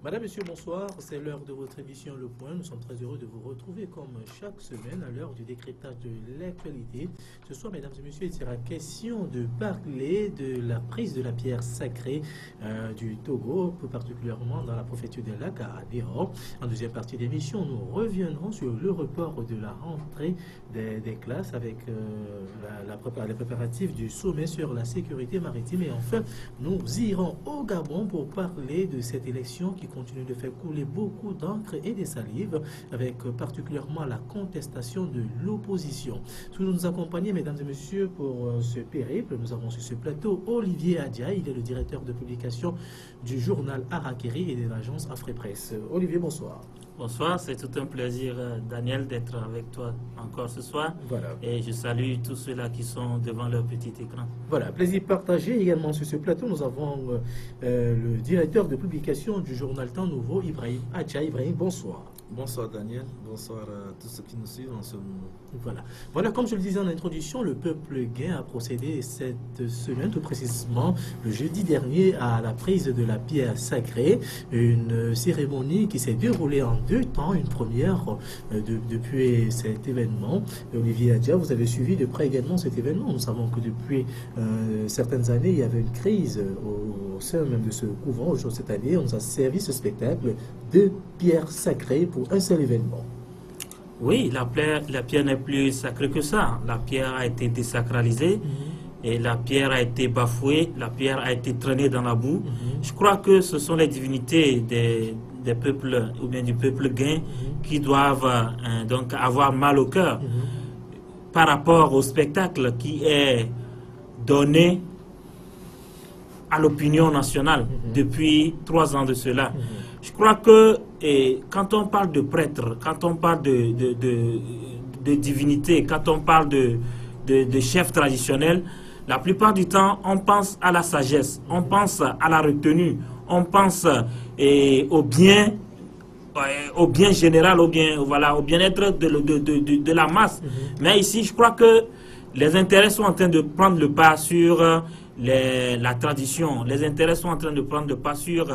Madame, Monsieur, bonsoir. C'est l'heure de votre émission Le Point. Nous sommes très heureux de vous retrouver comme chaque semaine à l'heure du décryptage de l'actualité. Ce soir, mesdames et messieurs, il sera question de parler de la prise de la pierre sacrée du Togo, plus particulièrement dans la préfecture de Lac à Déor. En deuxième partie d'émission, nous reviendrons sur le report de la rentrée des classes avec les préparatifs du sommet sur la sécurité maritime. Et enfin, nous irons au Gabon pour parler de cette élection qui continue de faire couler beaucoup d'encre et des salives, avec particulièrement la contestation de l'opposition. Si vous nous accompagnez, mesdames et messieurs, pour ce périple, nous avons sur ce plateau Olivier Adia. Il est le directeur de publication du journal Harakiri et de l'agence Afripresse. Olivier, bonsoir. Bonsoir, c'est tout un plaisir, Daniel, d'être avec toi encore ce soir. Voilà. Et je salue tous ceux-là qui sont devant leur petit écran. Voilà, plaisir partagé. Également sur ce plateau, nous avons le directeur de publication du journal Temps Nouveau, Ibrahim Acha. Ibrahim, bonsoir. Bonsoir Daniel, bonsoir à tous ceux qui nous suivent en ce moment. Voilà, comme je le disais en introduction, le peuple guin a procédé cette semaine, tout précisément le jeudi dernier, à la prise de la pierre sacrée, une cérémonie qui s'est déroulée en deux temps, une première depuis cet événement. Olivier Adia, vous avez suivi de près également cet événement. Nous savons que depuis certaines années, il y avait une crise au sein même de ce couvent. Aujourd'hui, cette année, on nous a servi ce spectacle de pierre sacrée pour un seul événement. Oui, la pierre n'est plus sacrée que ça. La pierre a été désacralisée et la pierre a été bafouée, la pierre a été traînée dans la boue. Je crois que ce sont les divinités des peuples ou bien du peuple guin qui doivent donc avoir mal au cœur par rapport au spectacle qui est donné à l'opinion nationale depuis 3 ans de cela. Je crois que quand on parle de prêtres, quand on parle de divinité, quand on parle de chefs traditionnels, la plupart du temps, on pense à la sagesse, on pense à la retenue, on pense au bien général, au bien-être de la masse. Mais ici, je crois que les intérêts sont en train de prendre le pas sur la tradition. Les intérêts sont en train de prendre le pas sur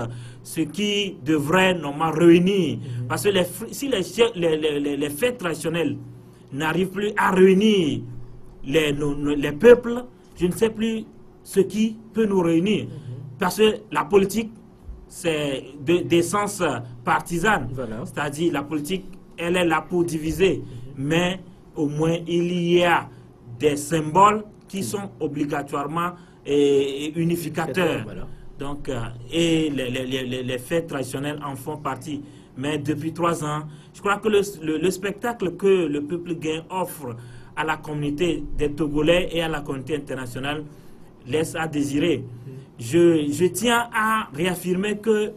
ce qui devrait normalement réunir. Parce que si les fêtes traditionnelles n'arrivent plus à réunir les peuples, je ne sais plus ce qui peut nous réunir. Parce que la politique, c'est d'essence partisane. Voilà. C'est-à-dire la politique, elle est là pour diviser. Mais au moins, il y a des symboles qui sont obligatoirement unificateurs. Voilà. Donc, et les fêtes traditionnelles en font partie. Mais depuis 3 ans, je crois que le spectacle que le peuple guin offre à la communauté des Togolais et à la communauté internationale laisse à désirer. Je tiens à réaffirmer que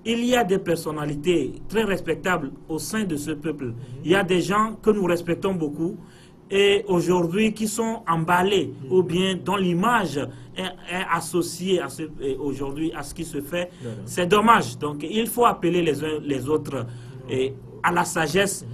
il y a des personnalités très respectables au sein de ce peuple. Il y a des gens que nous respectons beaucoup et aujourd'hui qui sont emballés ou bien dont l'image est associée aujourd'hui à ce qui se fait. C'est dommage. Donc il faut appeler les uns les autres à la sagesse.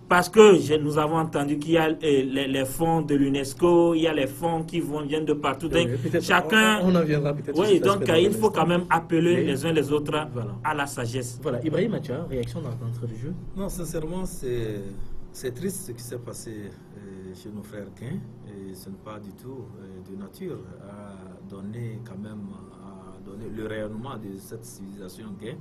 Parce que nous avons entendu qu'il y a les fonds de l'UNESCO, il y a les fonds qui viennent de partout. Donc, chacun. On en viendra peut-être. Oui, donc il faut quand même appeler les uns les autres à la sagesse. Voilà. Ibrahim Acha, réaction dans l'entrée du jeu? Non, sincèrement, c'est triste ce qui s'est passé chez nos frères guins. Et ce n'est pas du tout de nature à donner quand même le rayonnement de cette civilisation guin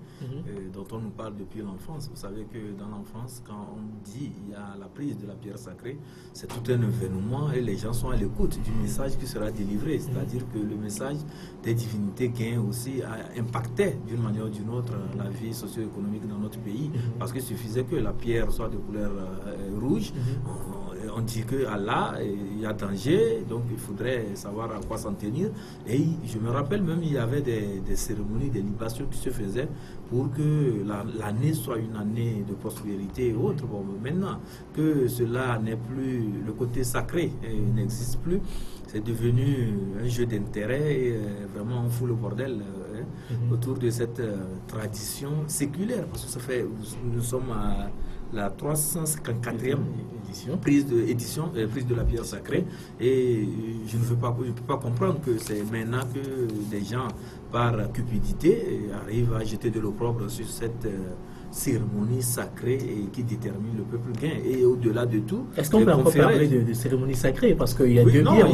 dont on nous parle depuis l'enfance. Vous savez que dans l'enfance, quand on dit il y a la prise de la pierre sacrée, c'est tout un événement et les gens sont à l'écoute du message qui sera délivré. C'est-à-dire que le message des divinités guin aussi a impacté d'une manière ou d'une autre la vie socio-économique dans notre pays, parce qu'il suffisait que la pierre soit de couleur rouge. On dit qu'Allah, il y a danger, donc il faudrait savoir à quoi s'en tenir. Et je me rappelle même, il y avait des cérémonies, des libations qui se faisaient pour que l'année soit une année de prospérité et autres. Bon, maintenant que cela n'est plus, le côté sacré n'existe plus, c'est devenu un jeu d'intérêt et vraiment on fout le bordel autour de cette tradition séculaire. Parce que ça fait, nous sommes la 354e prise de la pierre sacrée. Et je ne peux pas comprendre que c'est maintenant que des gens, par cupidité, arrivent à jeter de l'opprobre sur cette cérémonie sacrée et qui détermine le peuple gain. Et au-delà de tout, est-ce qu'on peut encore parler de cérémonie sacrée? Parce qu'il y a deux pierres.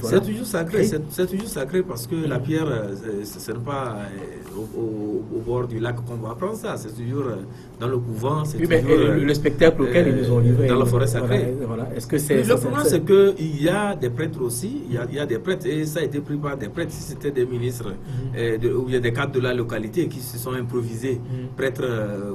C'est toujours sacré. C'est toujours sacré parce que la pierre, ce n'est pas au bord du lac qu'on va prendre ça. C'est toujours dans le couvent. Oui, mais le spectacle auquel ils nous ont livré. Dans la forêt sacrée. Voilà. Est-ce que c'est... Le problème, c'est qu'il y a des prêtres aussi. Il y a des prêtres et ça a été pris par des prêtres. Si c'était des ministres ou bien des cadres de la localité qui se sont improvisés, prêtres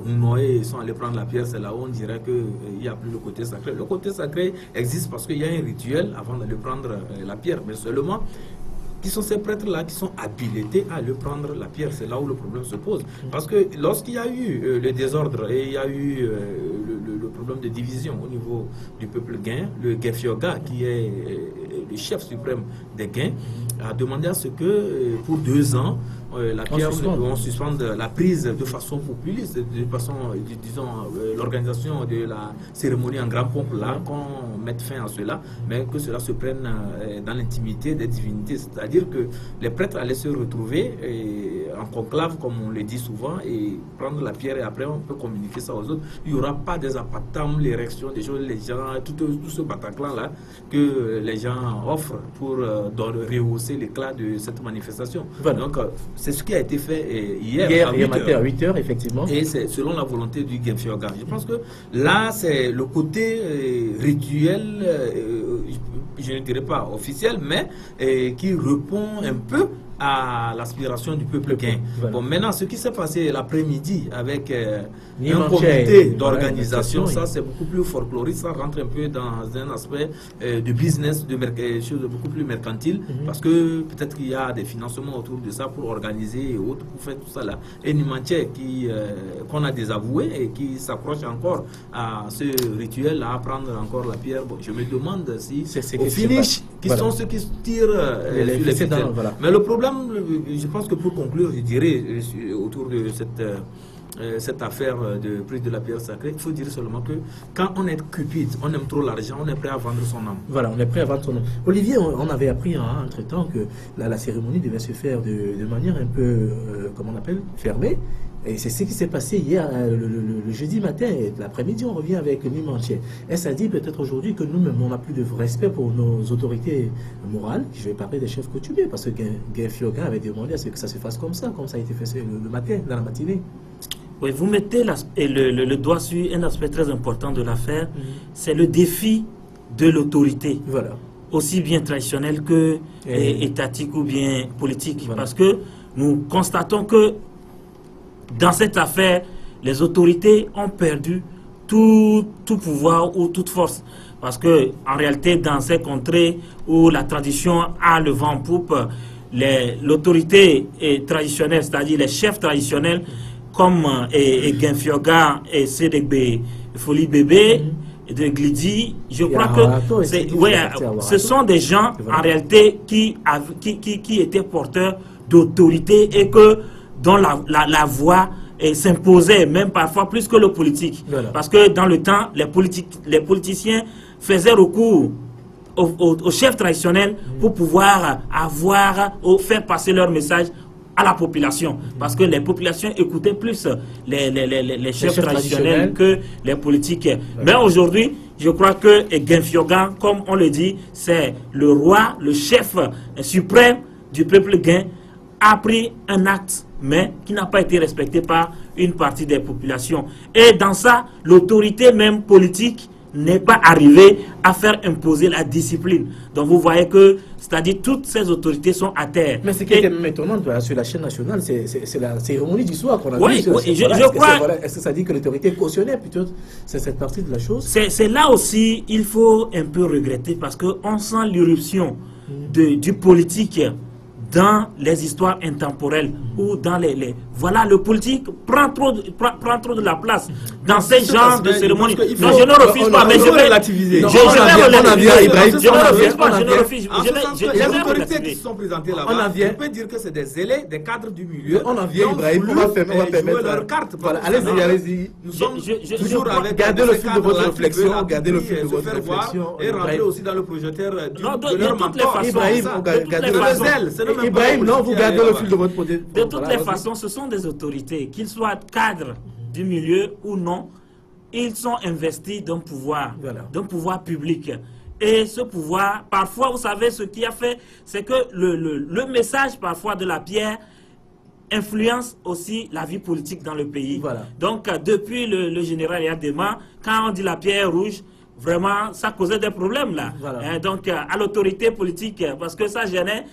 Noé, ils sont allés prendre la pierre, c'est là où on dirait qu'il n'y a plus le côté sacré. Le côté sacré existe parce qu'il y a un rituel avant d'aller prendre la pierre, mais seulement qui sont ces prêtres-là qui sont habilités à aller prendre la pierre. C'est là où le problème se pose. Parce que lorsqu'il y a eu le désordre et il y a eu le problème de division au niveau du peuple gain, le Gefioga, qui est le chef suprême des gains, a demandé à ce que pour 2 ans, la pierre, on suspende la prise de façon populiste, de façon, disons, l'organisation de la cérémonie en grand pompe, là, qu'on mette fin à cela, mais que cela se prenne dans l'intimité des divinités. C'est-à-dire que les prêtres allaient se retrouver en conclave, comme on le dit souvent, et prendre la pierre, et après on peut communiquer ça aux autres. Il n'y aura pas des apatams, l'érection des choses, les gens, tout ce Bataclan-là que les gens offrent pour rehausser l'éclat de cette manifestation. Voilà. Donc, c'est ce qui a été fait hier matin à 8 h, effectivement. Et c'est selon la volonté du Gefioga. Je pense que là, c'est le côté rituel, je ne dirais pas officiel, mais qui répond un peu à l'aspiration du peuple gain. Voilà. Bon, maintenant, ce qui s'est passé l'après-midi avec un comité d'organisation, ça c'est beaucoup plus folklorique, ça rentre un peu dans un aspect de business, de choses beaucoup plus mercantile, parce que peut-être qu'il y a des financements autour de ça pour organiser et autres, pour faire tout ça là. Et Nimanché qu'on a désavoué et qui s'accroche encore à ce rituel, à prendre encore la pierre. Bon, je me demande si au finish, qui sont ceux qui tirent sur les ficelles. Mais le problème, je pense que pour conclure, je dirais autour de cette affaire de prise de la pierre sacrée, il faut dire seulement que quand on est cupide, on aime trop l'argent, on est prêt à vendre son âme. Voilà, on est prêt à vendre son âme. Olivier, on avait appris entre-temps que la cérémonie devait se faire de manière un peu, comment on appelle, fermée. Et c'est ce qui s'est passé hier, le jeudi matin, et l'après-midi, on revient avec Nimanché. Et ça dit peut-être aujourd'hui que nous-mêmes, on n'a plus de respect pour nos autorités morales. Je vais parler des chefs coutumiers, parce que Gefioga avait demandé à ce que ça se fasse comme ça a été fait le matin, dans la matinée. Oui, vous mettez le doigt sur un aspect très important de l'affaire, c'est le défi de l'autorité. Voilà. Aussi bien traditionnelle que étatique ou bien politique. Voilà. Parce que nous constatons que dans cette affaire, les autorités ont perdu tout pouvoir ou toute force. Parce que en réalité, dans ces contrées où la tradition a le vent en poupe, l'autorité traditionnelle, c'est-à-dire les chefs traditionnels, comme Gefioga et Sédégbe Folie Bébé, de Glidi, je crois que ce sont des gens en réalité qui étaient porteurs d'autorité et dont la voix s'imposait, même parfois plus que le politique. Voilà. Parce que dans le temps, les politiciens faisaient recours aux chefs traditionnels pour pouvoir faire passer leur message à la population. Parce que les populations écoutaient plus les chefs traditionnels que les politiques. Mais aujourd'hui, je crois que Gefioga, comme on le dit, c'est le roi, le chef suprême du peuple gain, a pris un acte, mais qui n'a pas été respecté par une partie des populations. Et dans ça, l'autorité même politique n'est pas arrivée à faire imposer la discipline. Donc vous voyez que, c'est-à-dire toutes ces autorités sont à terre. Mais ce qui est même étonnant sur la chaîne nationale, c'est la cérémonie du soir qu'on a vue. Je crois. Est-ce que ça dit que l'autorité cautionnait plutôt cette partie de la chose? C'est là aussi, il faut un peu regretter, parce qu'on sent l'irruption du politique dans les histoires intemporelles ou dans les... Voilà, le politique prend trop de la place dans ces genres de cérémonies. Non, je ne refuse pas, mais je vais relativiser. Je ne refuse pas, je ne refuse pas. Les autorités qui se sont présentées là-bas, on peut dire que c'est des zélés, des cadres du milieu. On en vient, Ibrahim, on va permettre leur carte. Voilà, allez-y. Nous sommes toujours avec... Gardez le fil de votre réflexion, gardez le fil de votre réflexion. Et rentrer aussi dans le projecteur de leur mentor. Ibrahim, non, vous gardez le fil de votre projet. De toutes les façons, ce sont des autorités, qu'ils soient cadres du milieu ou non, ils sont investis d'un pouvoir public. Et ce pouvoir, parfois, vous savez, ce qui a fait, c'est que le message parfois de la pierre influence aussi la vie politique dans le pays. Voilà. Donc, depuis le général Yadema, quand on dit la pierre rouge, vraiment, ça causait des problèmes là. Voilà. Donc, à l'autorité politique, parce que ça gênait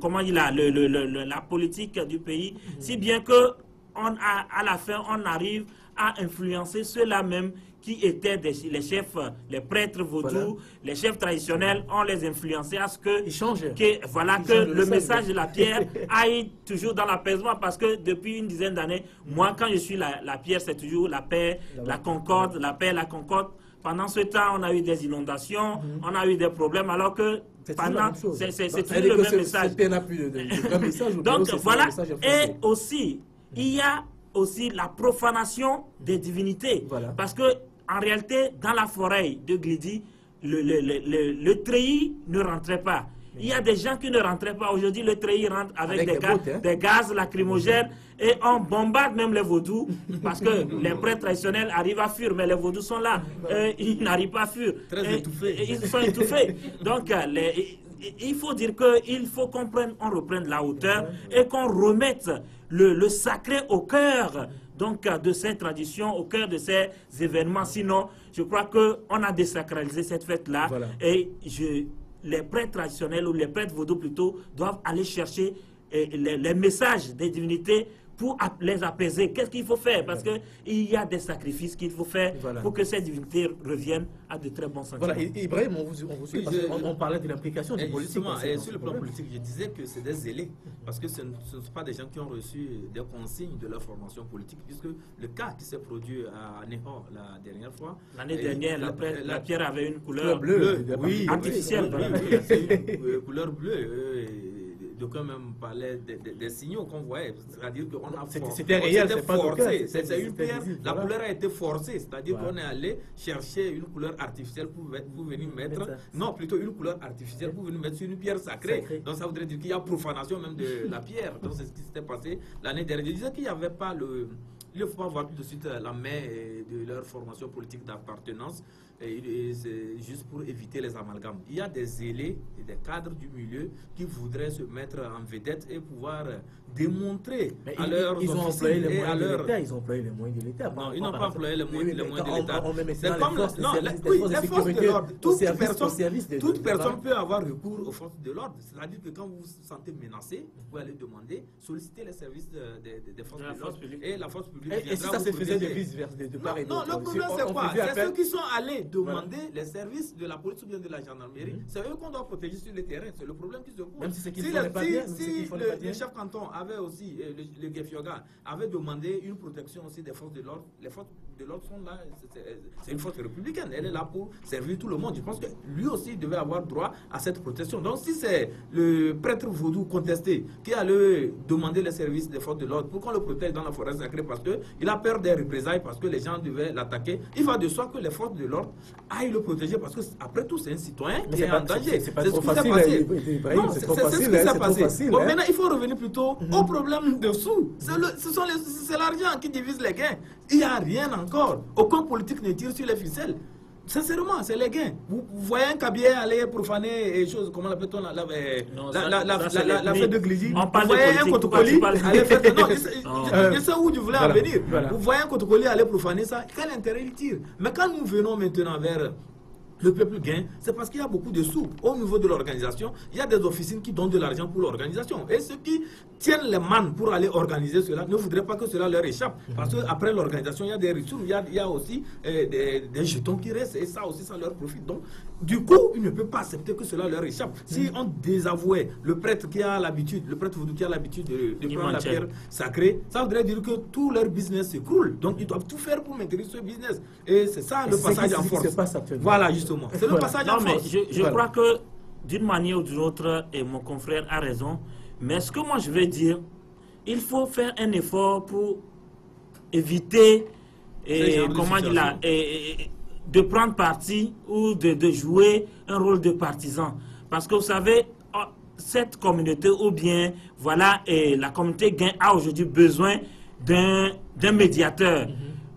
comment dire là, la politique du pays, si bien que à la fin, on arrive à influencer ceux-là même qui étaient les chefs, les prêtres vaudous, les chefs traditionnels, on les influencé à ce que, le message de la pierre aille toujours dans l'apaisement, parce que depuis une dizaine d'années, moi, quand je suis la pierre, c'est toujours la paix, la concorde, la paix, la concorde. Pendant ce temps, on a eu des inondations, on a eu des problèmes, alors que pendant, c'est toujours le même message. Donc voilà, et aussi, il y a aussi la profanation des divinités. Voilà. Parce que en réalité, dans la forêt de Glidi, le treillis ne rentrait pas. Il y a des gens qui ne rentraient pas. Aujourd'hui, le treillis rentre avec des gaz lacrymogènes et on bombarde même les vaudous parce que les prêtres traditionnels arrivent à fuir, mais les vaudous sont là. Ils n'arrivent pas à fuir. Ils sont étouffés. Donc, il faut dire qu'il faut qu'on reprenne la hauteur et qu'on remette le sacré au cœur de ces traditions, au cœur de ces événements. Sinon, je crois qu'on a désacralisé cette fête-là. Voilà. Et les prêtres traditionnels, ou les prêtres vaudous plutôt, doivent aller chercher les messages des divinités pour les apaiser. Qu'est-ce qu'il faut faire? Parce qu'il y a des sacrifices qu'il faut faire pour que ces divinités reviennent à de très bons sentiments. Voilà, Ibrahim, on vous suit, on parlait de l'implication du politique. Et sur le plan politique, je disais que c'est des zélés, parce que ce ne sont pas des gens qui ont reçu des consignes de leur formation politique, puisque le cas qui s'est produit à Ného la dernière fois... L'année dernière, la pierre avait une couleur bleue, artificielle. C'est une couleur bleue. D'aucuns même parlaient des signaux qu'on voyait, c'est-à-dire qu'on a c'était réel, c'est pas forcé. C'est une pierre, la couleur a été forcée, c'est-à-dire qu'on est allé chercher une couleur artificielle pour venir mettre, non, plutôt une couleur artificielle pour venir mettre sur une pierre sacrée. Donc ça voudrait dire qu'il y a profanation même de la pierre. Donc c'est ce qui s'était passé l'année dernière. Je disais qu'il n'y avait pas il ne faut pas voir tout de suite la main de leur formation politique d'appartenance. C'est juste pour éviter les amalgames. Il y a des zélés et des cadres du milieu qui voudraient se mettre en vedette et pouvoir démontrer à leurs ils ont employé les moyens de l'État. Ils ont employé les moyens de l'État. Non, ils n'ont pas employé les moyens de l'État. C'est comme les forces de l'ordre. Toute personne peut avoir recours aux forces de l'ordre. C'est-à-dire que quand vous vous sentez menacé, vous pouvez aller demander, solliciter les services des forces de l'ordre. Et la force publique. Et si ça se faisait de vice-versa, de part et d'autre? Non, le problème c'est quoi? C'est ceux qui sont allés demander les services de la police ou bien de la gendarmerie. C'est eux qu'on doit protéger sur le terrain. C'est le problème qui se pose. Même si c'est qu'ils font pas bien. Si le chef canton avait aussi, le Gefioga, avait demandé une protection aussi des forces de l'ordre, les forces de l'ordre sont là. C'est une force républicaine. Elle est là pour servir tout le monde. Je pense que lui aussi devait avoir droit à cette protection. Donc si c'est le prêtre vaudou contesté qui allait demander les services des forces de l'ordre pour qu'on le protège dans la forêt sacrée parce qu'il a peur des représailles, parce que les gens devaient l'attaquer, il va de soi que les forces de l'ordre aillent le protéger parce que après tout c'est un citoyen qui est en danger. C'est pas trop facile. C'est trop facile. Bon, maintenant il faut revenir plutôt au problème dessous. C'est l'argent qui divise les gains. Il n'y a rien encore. Aucun politique ne tire sur les ficelles. Sincèrement, c'est les gains. Vous voyez un cabier aller profaner et choses, comment l'appelle-t-on la fête de Glidi. Vous voyez un Kotokoli aller faire... Non, je sais où je voulais en venir. Vous voyez un Kotokoli aller profaner ça, quel intérêt il tire? Mais quand nous venons maintenant vers le peuple gagne, c'est parce qu'il y a beaucoup de sous. Au niveau de l'organisation, il y a des officines qui donnent de l'argent pour l'organisation. Et ceux qui tiennent les mannes pour aller organiser cela ne voudraient pas que cela leur échappe. Parce qu'après l'organisation, il y a des ressources, il y a aussi des jetons qui restent. Et ça aussi, ça leur profite. Donc, du coup, ils ne peuvent pas accepter que cela leur échappe. Si on désavouait le prêtre qui a l'habitude, le prêtre vaudou qui a l'habitude de prendre la pierre sacrée, ça voudrait dire que tout leur business s'écroule. Donc, ils doivent tout faire pour maintenir ce business. Et c'est ça le passage en force. Voilà, justement. C'est le passage en force. Je crois que, d'une manière ou d'une autre, et mon confrère a raison, mais ce que moi je veux dire, il faut faire un effort pour éviter, comment dire là, de prendre parti ou de jouer un rôle de partisan. Parce que vous savez, cette communauté, ou bien, voilà, la communauté gain a aujourd'hui besoin d'un médiateur,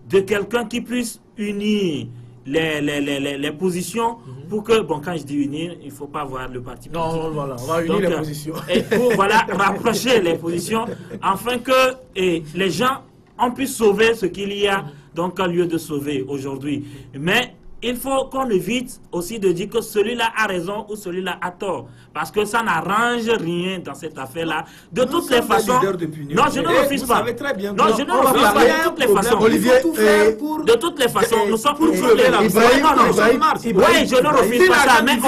de quelqu'un qui puisse unir les positions pour que, bon, quand je dis unir, il ne faut pas voir le parti politique. Non, voilà, on va unir les positions. Et pour, voilà, rapprocher les positions, afin que les gens on puisse sauver ce qu'il y a, donc, un lieu de sauver aujourd'hui. Mais il faut qu'on évite aussi de dire que celui-là a raison ou celui-là a tort. Parce que ça n'arrange rien dans cette affaire-là. De toutes les façons... Non, je ne refuse pas. Non, je ne refuse pas de toutes les façons. Olivier, de toutes les façons, nous sommes pour sauver la... Oui, je ne refuse pas ça. Mais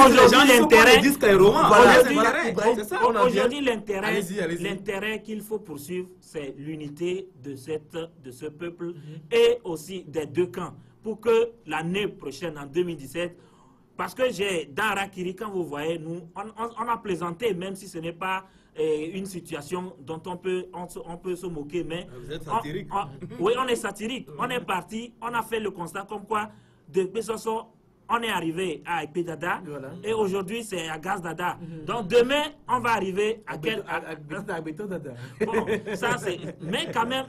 aujourd'hui, l'intérêt qu'il faut poursuivre, c'est l'unité de ce peuple et aussi des deux camps. Pour que l'année prochaine, en 2017, parce que dans Rakiri, quand vous voyez, nous, on a plaisanté, même si ce n'est pas une situation dont on peut se moquer, mais... Vous êtes satirique. Oui, on est satirique. On est parti, on a fait le constat comme quoi, de Bessosso, on est arrivé à Epedada, voilà. Et aujourd'hui, c'est à Gazdada. Donc, demain, on va arriver à quel... Bon, ça, c'est... Mais quand même,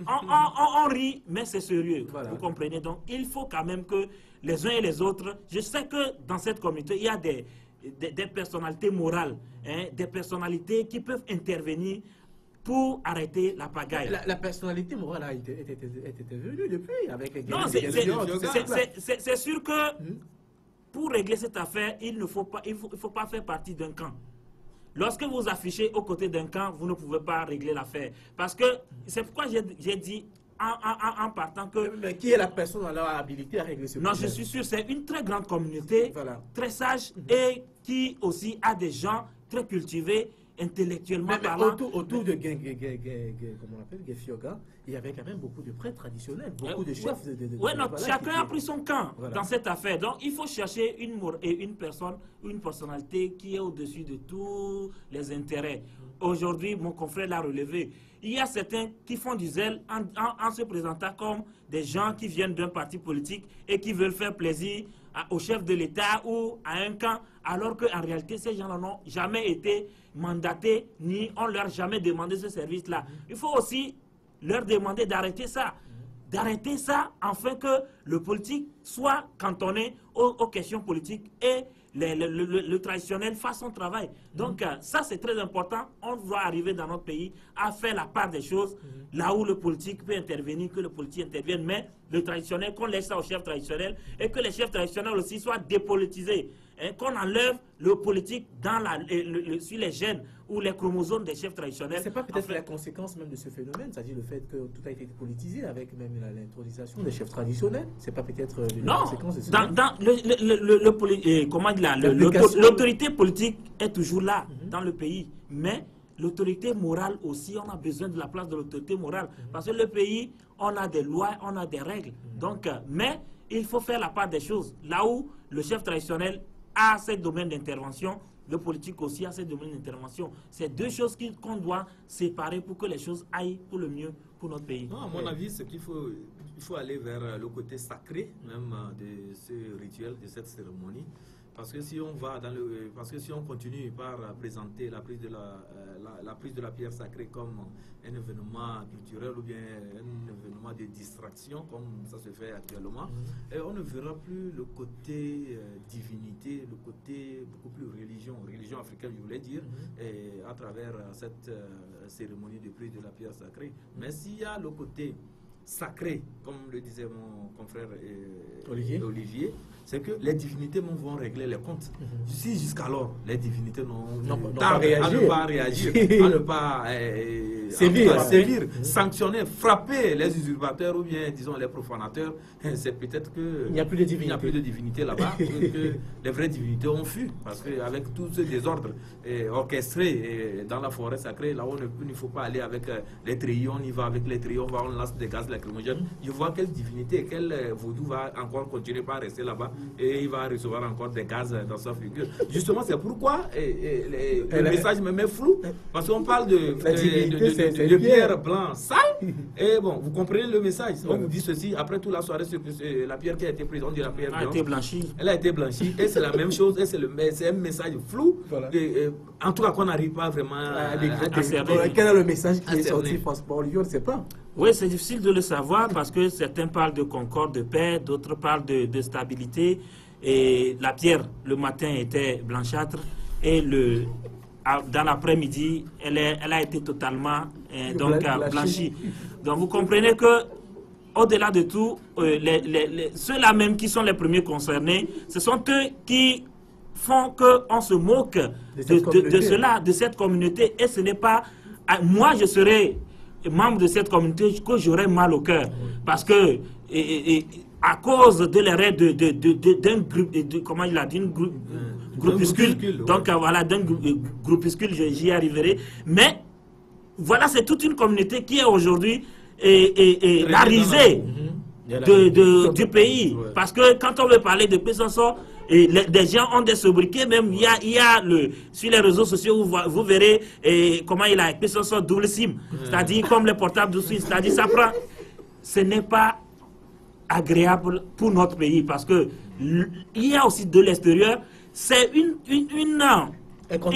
on rit, mais c'est sérieux. Voilà. Vous comprenez? Donc, il faut quand même que les uns et les autres... Je sais que dans cette communauté, il y a des personnalités morales, hein, des personnalités qui peuvent intervenir pour arrêter la pagaille. La personnalité morale a été venue depuis avec les... Non, c'est sûr que pour régler cette affaire, il ne faut pas, faut pas faire partie d'un camp. Lorsque vous affichez aux côtés d'un camp, vous ne pouvez pas régler l'affaire. Parce que c'est pourquoi j'ai dit en partant que... Mais qui est la personne alors habilitée à régler ce problème? Non, je suis sûr, c'est une très grande communauté, voilà, très sage et qui aussi a des gens très cultivés intellectuellement parlant. Autour de comment on appelle, Gefioga, il y avait quand même beaucoup de prêtres traditionnels, beaucoup de chefs oui, chacun a pris son camp dans cette affaire. Donc il faut chercher une personne, une personnalité qui est au-dessus de tous les intérêts. Aujourd'hui, mon confrère l'a relevé. Il y a certains qui font du zèle en se présentant comme des gens qui viennent d'un parti politique et qui veulent faire plaisir au chef de l'État ou à un camp, alors qu'en réalité, ces gens-là n'ont jamais été mandatés, ni on leur a jamais demandé ce service-là. Il faut aussi leur demander d'arrêter ça. D'arrêter ça, afin que le politique soit cantonné aux questions politiques et le traditionnel fasse son travail. Donc, ça, c'est très important. On doit arriver dans notre pays à faire la part des choses, là où le politique peut intervenir, que le politique intervienne, mais le traditionnel, qu'on laisse ça aux chefs traditionnels et que les chefs traditionnels aussi soient dépolitisés. Hein, qu'on enlève le politique sur les gènes ou les chromosomes des chefs traditionnels. C'est pas peut-être la conséquence même de ce phénomène, c'est-à-dire le fait que tout a été politisé avec même l'intronisation des chefs traditionnels. C'est pas peut-être la conséquence de ce l'autorité politique est toujours là dans le pays, mais l'autorité morale aussi, on a besoin de la place de l'autorité morale, parce que le pays, on a des lois, on a des règles. Donc, mais il faut faire la part des choses. Là où le chef traditionnel a ses domaines d'intervention, le politique aussi a ses domaines d'intervention. C'est deux choses qu'on doit séparer pour que les choses aillent pour le mieux pour notre pays. Non, à mon avis, c'est qu'il faut aller vers le côté sacré même de ce rituel, de cette cérémonie. Parce que si on va si on continue par présenter la prise de la pierre sacrée comme un événement culturel ou bien un événement de distraction comme ça se fait actuellement, et on ne verra plus le côté divinité, le côté beaucoup plus religion africaine, je voulais dire, à travers cette cérémonie de prise de la pierre sacrée. Mais s'il y a le côté sacrée, comme le disait mon confrère Olivier, c'est que les divinités vont régler les comptes. Si jusqu'alors les divinités n'ont pas réagi, à ne pas réagir, à ne pas sévir, sanctionner, frapper les usurpateurs ou bien, disons, les profanateurs, c'est peut-être que il n'y a plus de divinité là-bas, que les vraies divinités ont fui. Parce qu'avec tout ce désordre orchestré dans la forêt sacrée, là où il ne faut pas aller avec les treillis, on y va avec les treillis, on lance des gaz lacrymogènes. Je vois quelle divinité, quel vaudou va encore continuer par rester là-bas et il va recevoir encore des gaz dans sa figure. Justement, c'est pourquoi le message me met flou, parce qu'on parle de pierre blanc sale, et bon, vous comprenez le message. On vous dit ceci, après toute la soirée, la pierre qui a été prise, on dit la pierre blanche. A été blanchie. Elle a été blanchie, et c'est la même chose, et c'est un message flou, en tout cas qu'on n'arrive pas vraiment à cerner. Quel est le message qui est sorti, François Olivier, on ne sait pas. Oui, c'est difficile de le savoir parce que certains parlent de concorde, de paix, d'autres parlent de stabilité. Et la pierre, le matin, était blanchâtre et dans l'après-midi, elle a été totalement blanchie. Donc vous comprenez que au-delà de tout, ceux-là même qui sont les premiers concernés, ce sont eux qui font qu'on se moque de cette communauté. Et ce n'est pas... Moi, je serais membre de cette communauté que j'aurais mal au cœur. Parce que, à cause de l'arrêt d'un groupuscule, donc voilà, d'un groupuscule, j'y arriverai. Mais, voilà, c'est toute une communauté qui est aujourd'hui la risée du pays. Parce que quand on veut parler de Pessançon, des gens ont des sobriquets, même il y a sur les réseaux sociaux, vous verrez comment il a Pessançon double SIM, c'est-à-dire comme les portables de Suisse, c'est-à-dire ça prend. Ce n'est pas agréable pour notre pays parce que il y a aussi de l'extérieur, c'est une fête. Au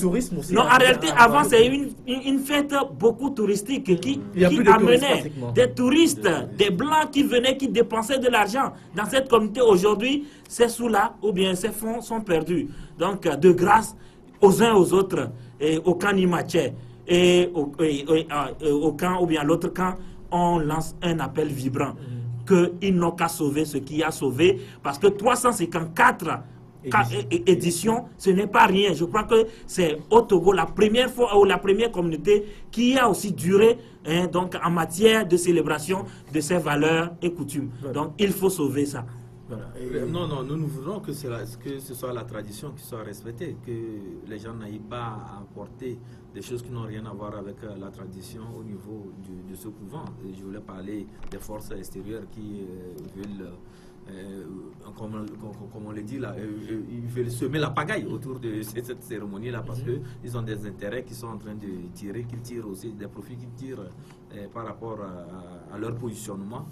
tourisme aussi, non, en réalité, avant, c'est une fête beaucoup touristique qui amenait des touristes, des blancs qui venaient, qui dépensaient de l'argent dans cette communauté. Aujourd'hui, ces sous-là, ou bien ces fonds sont perdus. Donc, de grâce aux uns aux autres, et au camp Nimaché, et au camp, ou bien l'autre camp, on lance un appel vibrant qu'ils n'ont qu'à sauver ce qui a sauvé, parce que 354 édition, ce n'est pas rien. Je crois que c'est au Togo la première fois ou la première communauté qui a aussi duré donc en matière de célébration de ses valeurs et coutumes. Voilà. Donc il faut sauver ça. Voilà. Non, nous voulons que ce soit la tradition qui soit respectée, que les gens n'aillent pas à apporter des choses qui n'ont rien à voir avec la tradition au niveau de ce couvent. Et je voulais parler des forces extérieures qui veulent... comme on le dit là, ils veulent semer la pagaille autour de cette cérémonie-là parce qu'ils ont des intérêts qui sont en train de tirer, qu'ils tirent aussi des profits qu'ils tirent par rapport à leur positionnement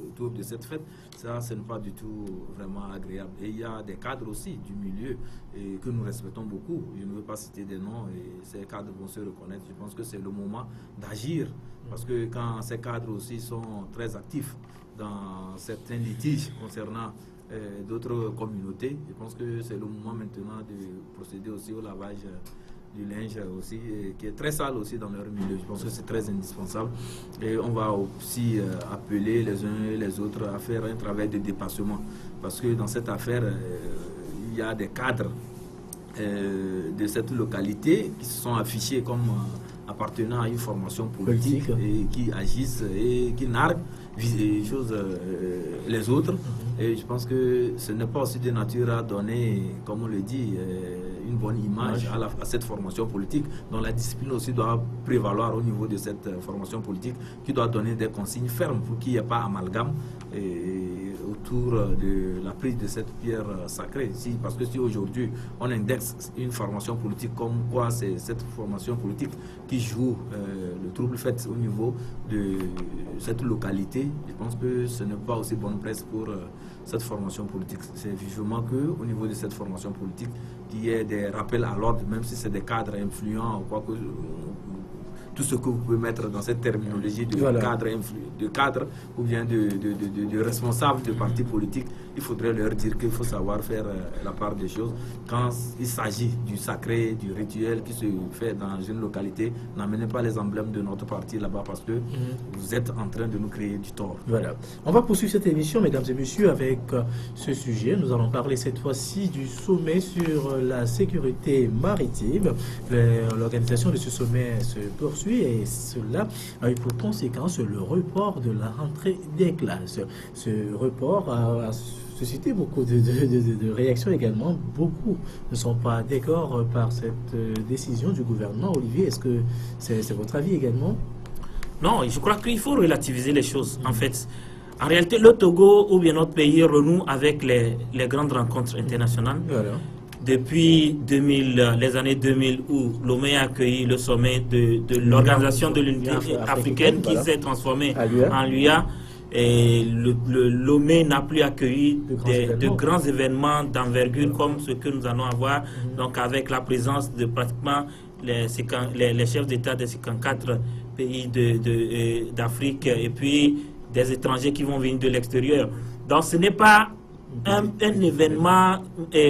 autour de cette fête. Ça, ce n'est pas du tout vraiment agréable. Et il y a des cadres aussi du milieu que nous respectons beaucoup. Je ne veux pas citer des noms et ces cadres vont se reconnaître. Je pense que c'est le moment d'agir parce que quand ces cadres aussi sont très actifs dans certains litiges concernant d'autres communautés, je pense que c'est le moment maintenant de procéder aussi au lavage du linge aussi, qui est très sale aussi dans leur milieu. Je pense que c'est très indispensable. Et on va aussi appeler les uns et les autres à faire un travail de dépassement. Parce que dans cette affaire, il y a des cadres de cette localité qui se sont affichés comme appartenant à une formation politique et qui agissent et qui narguent les autres. Et je pense que ce n'est pas aussi de nature à donner, comme on le dit, une bonne image à cette formation politique, dont la discipline aussi doit prévaloir au niveau de cette formation politique, qui doit donner des consignes fermes pour qu'il n'y ait pas amalgame autour de la prise de cette pierre sacrée. Parce que si aujourd'hui on indexe une formation politique comme quoi c'est cette formation politique qui joue le trouble fait au niveau de cette localité, je pense que ce n'est pas aussi bonne presse pour cette formation politique. C'est vivement qu'au niveau de cette formation politique, qu'il y ait des rappels à l'ordre, même si c'est des cadres influents ou quoi que tout ce que vous pouvez mettre dans cette terminologie de cadre ou bien de responsable de partis politiques. Il faudrait leur dire qu'il faut savoir faire la part des choses. Quand il s'agit du sacré, du rituel qui se fait dans une localité, n'amenez pas les emblèmes de notre parti là-bas parce que vous êtes en train de nous créer du tort. Voilà. On va poursuivre cette émission, mesdames et messieurs, avec ce sujet. Nous allons parler cette fois-ci du sommet sur la sécurité maritime. L'organisation de ce sommet se poursuit et cela a eu pour conséquence le report de la rentrée des classes. Ce report a suscité beaucoup de réactions également. Beaucoup ne sont pas d'accord par cette décision du gouvernement. Olivier, est-ce que c'est votre avis également? Non, je crois qu'il faut relativiser les choses. En fait, en réalité, le Togo ou bien notre pays renoue avec les grandes rencontres internationales. Voilà. Depuis les années 2000 où Lomé a accueilli le sommet de l'Organisation de l'Unité africaine qui s'est transformée en l'UA. Et Lomé n'a plus accueilli de grands événements d'envergure comme ce que nous allons avoir, donc avec la présence de pratiquement les chefs d'État des 54 pays d'Afrique et puis des étrangers qui vont venir de l'extérieur. Donc ce n'est pas un événement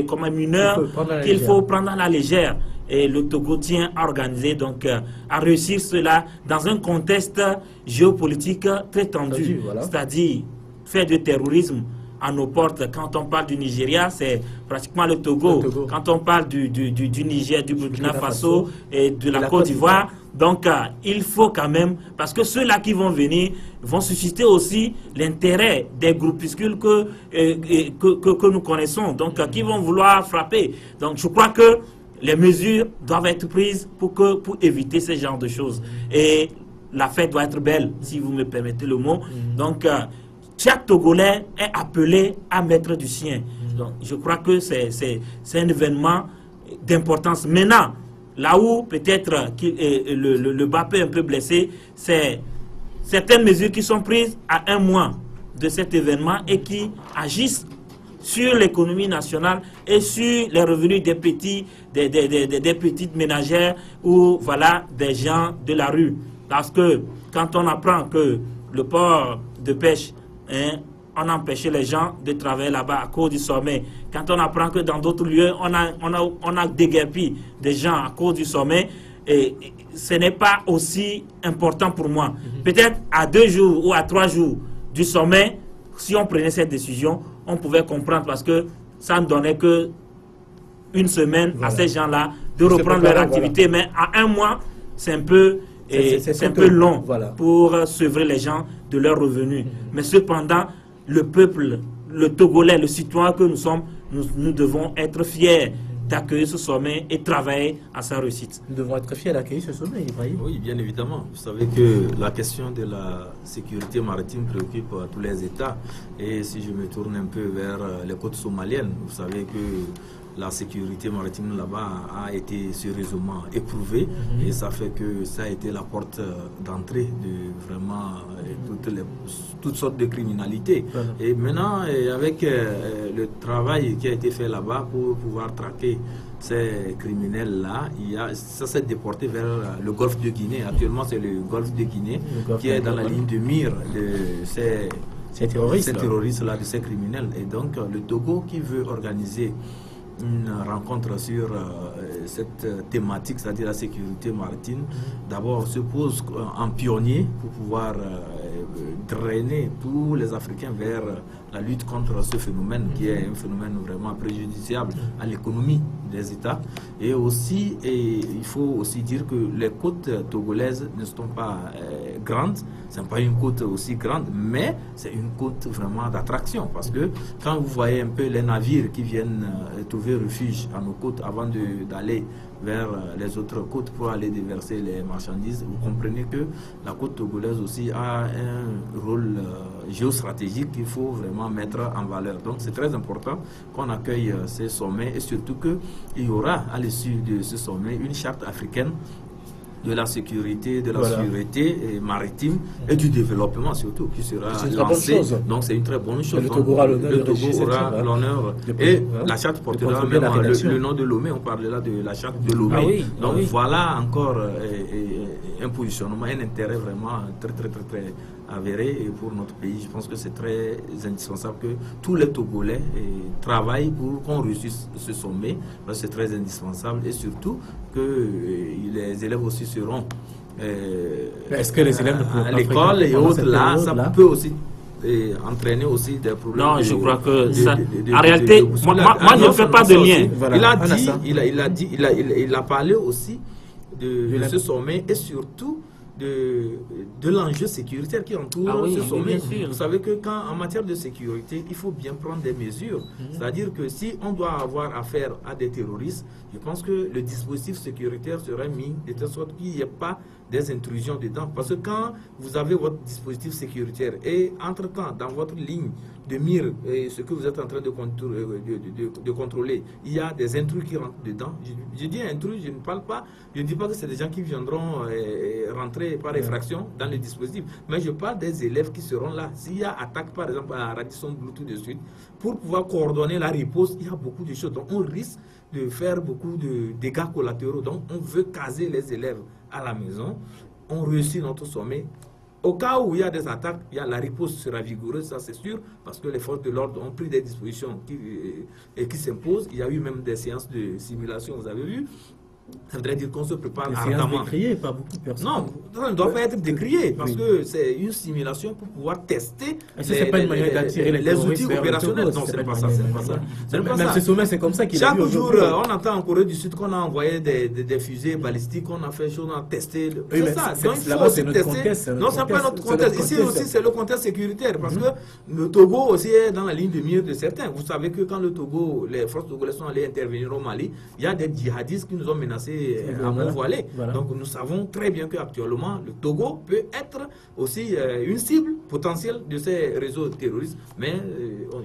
comme un mineur qu'il faut prendre à la légère. Et le Togo tient à organiser, donc à réussir cela dans un contexte géopolitique très tendu, voilà. C'est-à-dire fait de terrorisme à nos portes. Quand on parle du Nigeria, c'est pratiquement le Togo. Quand on parle du Niger, du Burkina Faso et de la Côte d'Ivoire, donc il faut quand même, parce que ceux-là qui vont venir vont susciter aussi l'intérêt des groupuscules que nous connaissons, donc qui vont vouloir frapper. Donc je crois que les mesures doivent être prises pour éviter ce genre de choses. Et la fête doit être belle, si vous me permettez le mot. Donc, chaque Togolais est appelé à mettre du sien. Donc, je crois que c'est un événement d'importance. Maintenant, là où peut-être le bas peut un peu blessé, c'est certaines mesures qui sont prises à un mois de cet événement et qui agissent sur l'économie nationale et sur les revenus des petites ménagères ou voilà, des gens de la rue. Parce que quand on apprend que le port de pêche, on a empêché les gens de travailler là-bas à cause du sommet, quand on apprend que dans d'autres lieux, on a déguerpi des gens à cause du sommet, et ce n'est pas aussi important pour moi. Peut-être à 2 jours ou à 3 jours du sommet, si on prenait cette décision, on pouvait comprendre parce que ça ne donnait que une semaine à ces gens-là de reprendre leur activité. Mais à 1 mois, c'est un peu, long pour sevrer les gens de leurs revenus. Mais cependant, le peuple, le Togolais, le citoyen que nous sommes, nous devons être fiers d'accueillir ce sommet et travailler à sa réussite. Nous devons être fiers d'accueillir ce sommet, Ibrahim. Oui, bien évidemment. Vous savez que la question de la sécurité maritime préoccupe tous les États. Et si je me tourne un peu vers les côtes somaliennes, vous savez que la sécurité maritime là-bas a été sérieusement éprouvée et ça fait que ça a été la porte d'entrée de vraiment toutes sortes de criminalités. Et maintenant, avec le travail qui a été fait là-bas pour pouvoir traquer ces criminels-là, ça s'est déporté vers le golfe de Guinée. Actuellement, c'est le golfe de Guinée qui est dans la ligne de mire de ces terroristes-là, de ces criminels. Et donc, le Togo qui veut organiser une rencontre sur cette thématique, c'est-à-dire la sécurité maritime, d'abord se pose en pionnier pour pouvoir drainer tous les Africains vers la lutte contre ce phénomène qui est un phénomène vraiment préjudiciable à l'économie des États. Et aussi, il faut aussi dire que les côtes togolaises ne sont pas grandes, ce n'est pas une côte aussi grande, mais c'est une côte vraiment d'attraction parce que quand vous voyez un peu les navires qui viennent trouver refuge à nos côtes avant d'aller vers les autres côtes pour aller déverser les marchandises, vous comprenez que la côte togolaise aussi a un rôle géostratégique qu'il faut vraiment mettre en valeur. Donc c'est très important qu'on accueille ces sommets et surtout qu'il y aura à l'issue de ce sommet une charte africaine de la sécurité, de la sûreté maritime et du développement surtout qui sera lancé. Donc c'est une très bonne chose. Le Togo aura l'honneur et la charte portera même le nom de Lomé. On parlera de la charte de Lomé. Donc voilà encore un positionnement, un intérêt vraiment très avéré. Et pour notre pays, je pense que c'est très indispensable que tous les Togolais travaillent pour qu'on réussisse ce sommet. C'est très indispensable et surtout que les élèves aussi seront est-ce que les élèves à l'école et autres là, ça peut aussi entraîner aussi des problèmes. Non, je crois que ça, en réalité, moi je ne fais pas de lien. Voilà. Il a parlé aussi de ce sommet et surtout de l'enjeu sécuritaire qui entoure ce sommet. Vous savez que en matière de sécurité, il faut bien prendre des mesures. C'est-à-dire que si on doit avoir affaire à des terroristes, je pense que le dispositif sécuritaire serait mis de telle sorte qu'il n'y ait pas des intrusions dedans. Parce que quand vous avez votre dispositif sécuritaire et entre-temps, dans votre ligne de mire, ce que vous êtes en train de contrôler, il y a des intrus qui rentrent dedans. Je dis intrus, je ne dis pas que c'est des gens qui viendront rentrer par effraction dans le dispositif, mais je parle des élèves qui seront là. S'il y a attaque, par exemple, à la radisson Bluetooth de suite, pour pouvoir coordonner la riposte, il y a beaucoup de choses. Donc on risque de faire beaucoup de dégâts collatéraux. Donc on veut caser les élèves à la maison. On réussit notre sommet. Au cas où il y a des attaques, la riposte sera vigoureuse, ça c'est sûr, parce que les forces de l'ordre ont pris des dispositions qui s'imposent. Il y a eu même des séances de simulation, vous avez vu. Ça voudrait dire qu'on se prépare ardemment. Décrié par beaucoup de personnes. Non, ça ne doit pas être décrié parce que c'est une simulation pour pouvoir tester les outils opérationnels. Non, ce n'est pas ça. Même ce sommet, c'est comme ça qu'il a Chaque jour, on entend en Corée du Sud qu'on a envoyé des fusées balistiques, on a fait chose, on a testé. C'est ça. Donc il faut aussi tester. Non, ce n'est pas notre contexte. Ici aussi, c'est le contexte sécuritaire parce que le Togo aussi est dans la ligne de mire de certains. Vous savez que quand le Togo, les forces togolaises sont allées intervenir au Mali, il y a des djihadistes qui nous ont menacés à main voilée. Voilà. Donc nous savons très bien qu'actuellement le Togo peut être aussi une cible potentielle de ces réseaux terroristes, mais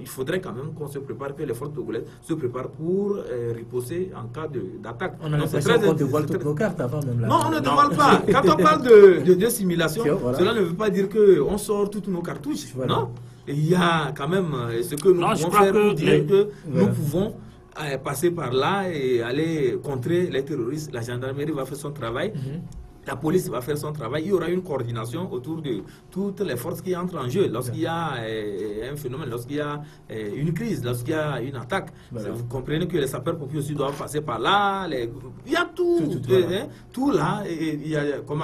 il faudrait quand même qu'on se prépare, que les forces togolaises se préparent pour riposter en cas d'attaque. On a l'impression qu'on dévoile toutes nos cartes avant même là. Non, on ne dévoile pas. Quand on parle de simulation, cela ne veut pas dire qu'on sort toutes nos cartouches. Non. Il y a quand même ce que nous pouvons faire pour dire que nous pouvons passer par là et aller contrer les terroristes. La gendarmerie va faire son travail. La police va faire son travail. Il y aura une coordination autour de toutes les forces qui entrent en jeu. Lorsqu'il y a un phénomène, lorsqu'il y a une crise, lorsqu'il y a une attaque, vous comprenez que les sapeurs-pompiers aussi doivent passer par là. Il y a tout là.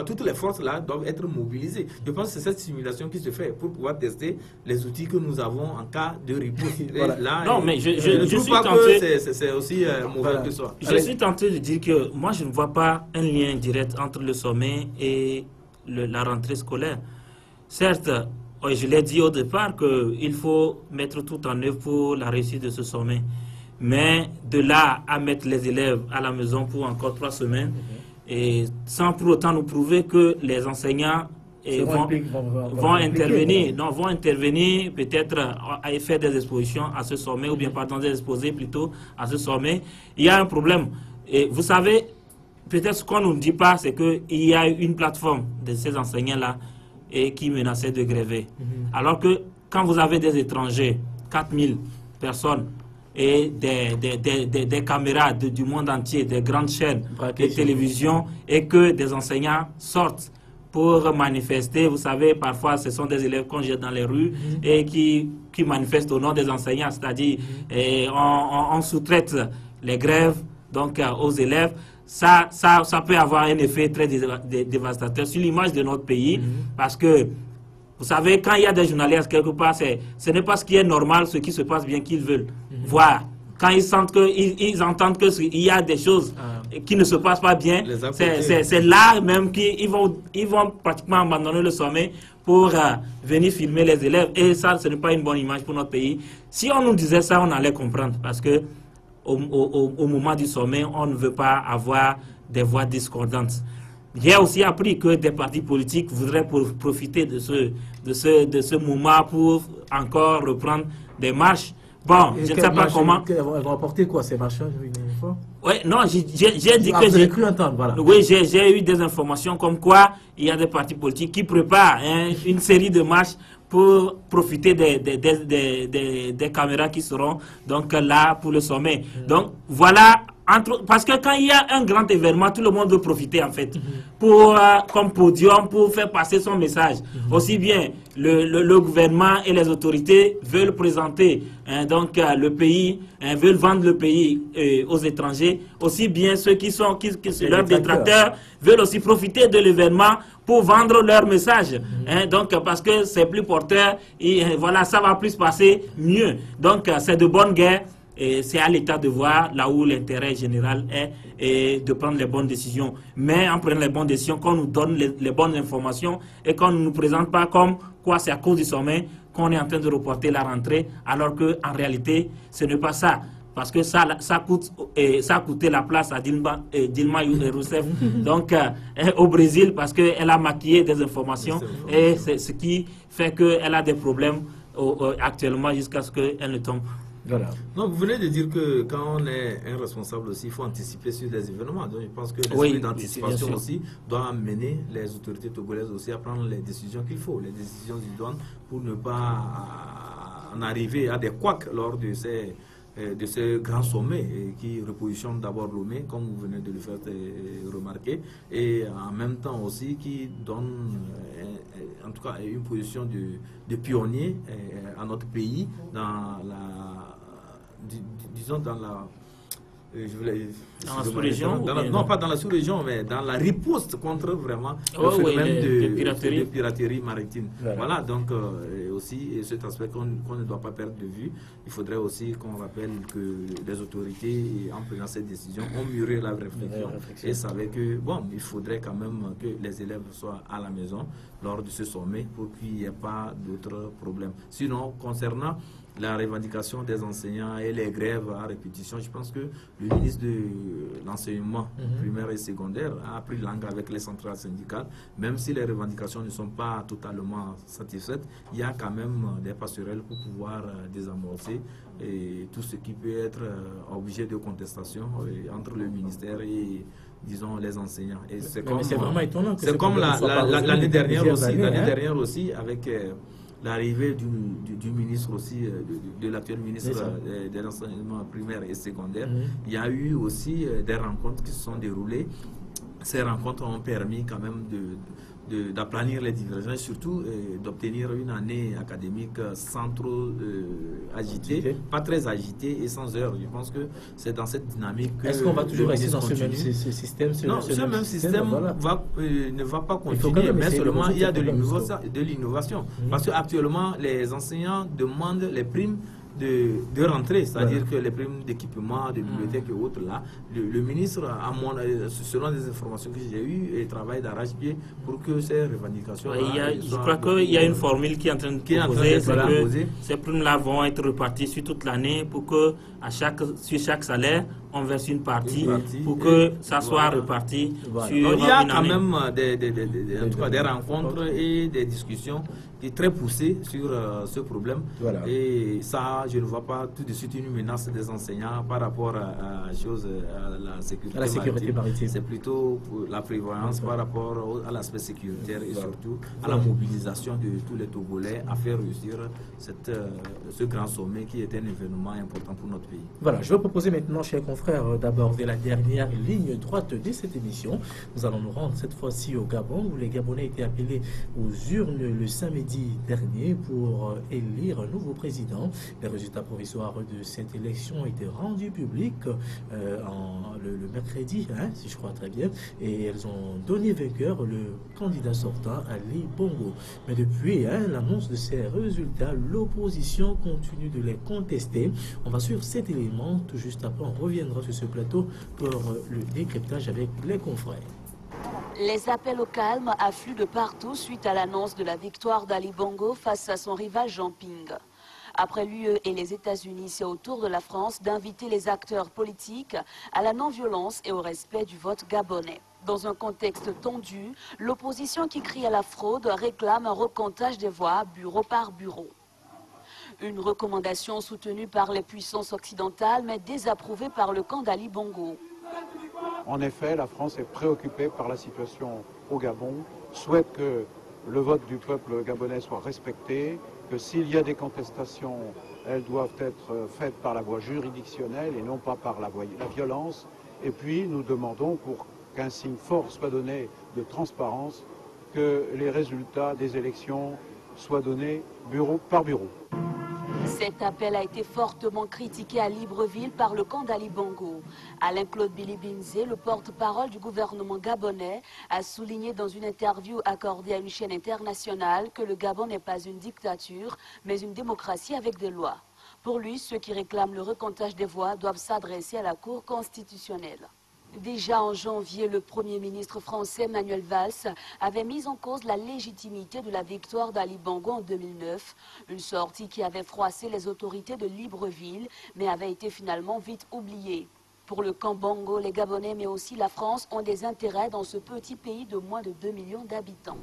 Toutes les forces là doivent être mobilisées. Je pense que c'est cette simulation qui se fait pour pouvoir tester les outils que nous avons en cas de riposte. Non, mais je suis tenté. C'est aussi mauvais que ça. Je suis tenté de dire que moi, je ne vois pas un lien direct entre le sommet et la rentrée scolaire. Certes, je l'ai dit au départ qu'il faut mettre tout en œuvre pour la réussite de ce sommet. Mais de là à mettre les élèves à la maison pour encore 3 semaines, et sans pour autant nous prouver que les enseignants vont intervenir. Non, vont intervenir peut-être à faire des expositions à ce sommet, ou bien pardon, des exposés plutôt à ce sommet. Il y a un problème. Et vous savez, peut-être ce qu'on ne nous dit pas, c'est qu'il y a une plateforme de ces enseignants-là qui menaçait de gréver. Alors que quand vous avez des étrangers, 4000 personnes, et des caméras du monde entier, des grandes chaînes de télévision, et que des enseignants sortent pour manifester, vous savez, parfois ce sont des élèves qu'on jette dans les rues et qui manifestent au nom des enseignants, c'est-à-dire on sous-traite les grèves donc aux élèves. Ça peut avoir un effet très dévastateur sur l'image de notre pays, parce que, vous savez, quand il y a des journalistes quelque part, ce n'est pas ce qui est normal, ce qui se passe bien qu'ils veulent voir. Quand ils sentent ils entendent qu'il y a des choses qui ne se passent pas bien, c'est là même qu'ils vont pratiquement abandonner le sommet pour venir filmer les élèves. Et ça, ce n'est pas une bonne image pour notre pays. Si on nous disait ça, on allait comprendre, parce que au moment du sommet, on ne veut pas avoir des voix discordantes. J'ai aussi appris que des partis politiques voudraient profiter de ce moment pour encore reprendre des marches. Bon, je ne sais pas comment. Elles vont apporter quoi, ces marches? Oui, non, j'ai dit que j'ai cru entendre, voilà. Oui, j'ai eu des informations comme quoi il y a des partis politiques qui préparent une série de marches pour profiter des caméras qui seront donc là pour le sommet. Donc voilà Parce que quand il y a un grand événement, tout le monde veut profiter en fait, comme podium, pour faire passer son message. Aussi bien le gouvernement et les autorités veulent présenter le pays, veulent vendre le pays aux étrangers. Aussi bien ceux qui sont leurs détracteurs veulent aussi profiter de l'événement pour vendre leur message. Parce que c'est plus porteur et voilà, ça va plus passer mieux. Donc c'est de bonne guerre. Et c'est à l'État de voir là où l'intérêt général est et de prendre les bonnes décisions. Mais en prenant les bonnes décisions, qu'on nous donne les bonnes informations et qu'on ne nous présente pas comme quoi c'est à cause du sommet qu'on est en train de reporter la rentrée, alors qu'en réalité, ce n'est pas ça. Parce que ça a coûté la place à Dilma Rousseff donc, au Brésil, parce qu'elle a maquillé des informations et c'est ce qui fait qu'elle a des problèmes actuellement jusqu'à ce qu'elle ne tombe. Voilà. Non, vous venez de dire que quand on est un responsable aussi, il faut anticiper sur des événements. Donc je pense que l'esprit d'anticipation aussi doit amener les autorités togolaises aussi à prendre les décisions qu'il faut, les décisions idoines pour ne pas en arriver à des couacs lors de ce grand sommet qui repositionne d'abord Lomé, comme vous venez de le faire remarquer, et en même temps aussi qui donne en tout cas une position de pionnier à notre pays dans la sous-région non, pas dans la sous-région, mais dans la riposte contre vraiment le phénomène de piraterie maritime. Voilà, donc aussi cet aspect qu'on ne doit pas perdre de vue. Il faudrait aussi qu'on rappelle que les autorités, en prenant cette décision, ont mûri la réflexion et savaient que, bon, il faudrait quand même que les élèves soient à la maison lors de ce sommet pour qu'il n'y ait pas d'autres problèmes. Sinon, concernant la revendication des enseignants et les grèves à répétition, je pense que le ministre de l'enseignement primaire et secondaire a pris langue avec les centrales syndicales. Même si les revendications ne sont pas totalement satisfaites, il y a quand même des passerelles pour pouvoir désamorcer tout ce qui peut être objet de contestation entre le ministère et, disons, les enseignants. Et c'est vraiment étonnant que c'est comme l'année dernière aussi avec l'arrivée du ministre aussi, de l'actuel ministre de l'enseignement primaire et secondaire. Il y a eu aussi des rencontres qui se sont déroulées. Ces rencontres ont permis quand même d'aplanir les divergences, surtout d'obtenir une année académique sans trop agitée, pas très agitée et sans heures. Je pense que c'est dans cette dynamique que... Est-ce qu'on va toujours rester dans ce même système? Non, ce même système ne va pas continuer, mais seulement il y a de l'innovation. Parce qu'actuellement, les enseignants demandent les primes de rentrée, c'est-à-dire que les primes d'équipement, de bibliothèques et autres, là, le ministre, selon les informations que j'ai eues, travaille d'arrache-pied pour que ces revendications... je crois qu'il y a une formule qui est en train de proposer, c'est que ces primes-là vont être reparties sur toute l'année pour que sur chaque salaire, on verse une partie pour que ça soit reparti sur une année. Il y a quand même en tout cas, des rencontres et des discussions très poussées sur ce problème. Et ça, je ne vois pas tout de suite une menace des enseignants par rapport à la sécurité maritime. C'est plutôt la prévoyance par rapport à l'aspect sécuritaire et surtout à la mobilisation de tous les Togolais à faire réussir ce grand sommet qui est un événement important pour notre pays. Voilà, je vais proposer maintenant, chers confrères, d'aborder la dernière ligne droite de cette émission. Nous allons nous rendre cette fois-ci au Gabon, où les Gabonais étaient appelés aux urnes le samedi dernier pour élire un nouveau président. Les résultats provisoires de cette élection étaient rendus publics le mercredi, si je crois très bien, et elles ont donné vainqueur le candidat sortant, Ali Bongo. Mais depuis l'annonce de ces résultats, l'opposition continue de les contester. On va suivre cet élément tout juste après. On reviendra sur ce plateau pour le décryptage avec les confrères. Les appels au calme affluent de partout suite à l'annonce de la victoire d'Ali Bongo face à son rival Jean Ping. Après l'UE et les États-Unis, c'est au tour de la France d'inviter les acteurs politiques à la non-violence et au respect du vote gabonais. Dans un contexte tendu, l'opposition qui crie à la fraude réclame un recomptage des voix bureau par bureau. Une recommandation soutenue par les puissances occidentales mais désapprouvée par le camp d'Ali Bongo. En effet, la France est préoccupée par la situation au Gabon, souhaite que le vote du peuple gabonais soit respecté, que s'il y a des contestations, elles doivent être faites par la voie juridictionnelle et non pas par la violence, Et puis nous demandons, pour qu'un signe fort soit donné de transparence, que les résultats des élections soient donnés bureau par bureau. Cet appel a été fortement critiqué à Libreville par le camp d'Ali Bongo. Alain-Claude Bilibinze, le porte-parole du gouvernement gabonais, a souligné dans une interview accordée à une chaîne internationale que le Gabon n'est pas une dictature, mais une démocratie avec des lois. Pour lui, ceux qui réclament le recomptage des voix doivent s'adresser à la Cour constitutionnelle. Déjà en janvier, le Premier ministre français Manuel Valls avait mis en cause la légitimité de la victoire d'Ali Bongo en 2009, une sortie qui avait froissé les autorités de Libreville, mais avait été finalement vite oubliée. Pour le camp Bongo, les Gabonais, mais aussi la France, ont des intérêts dans ce petit pays de moins de 2 millions d'habitants.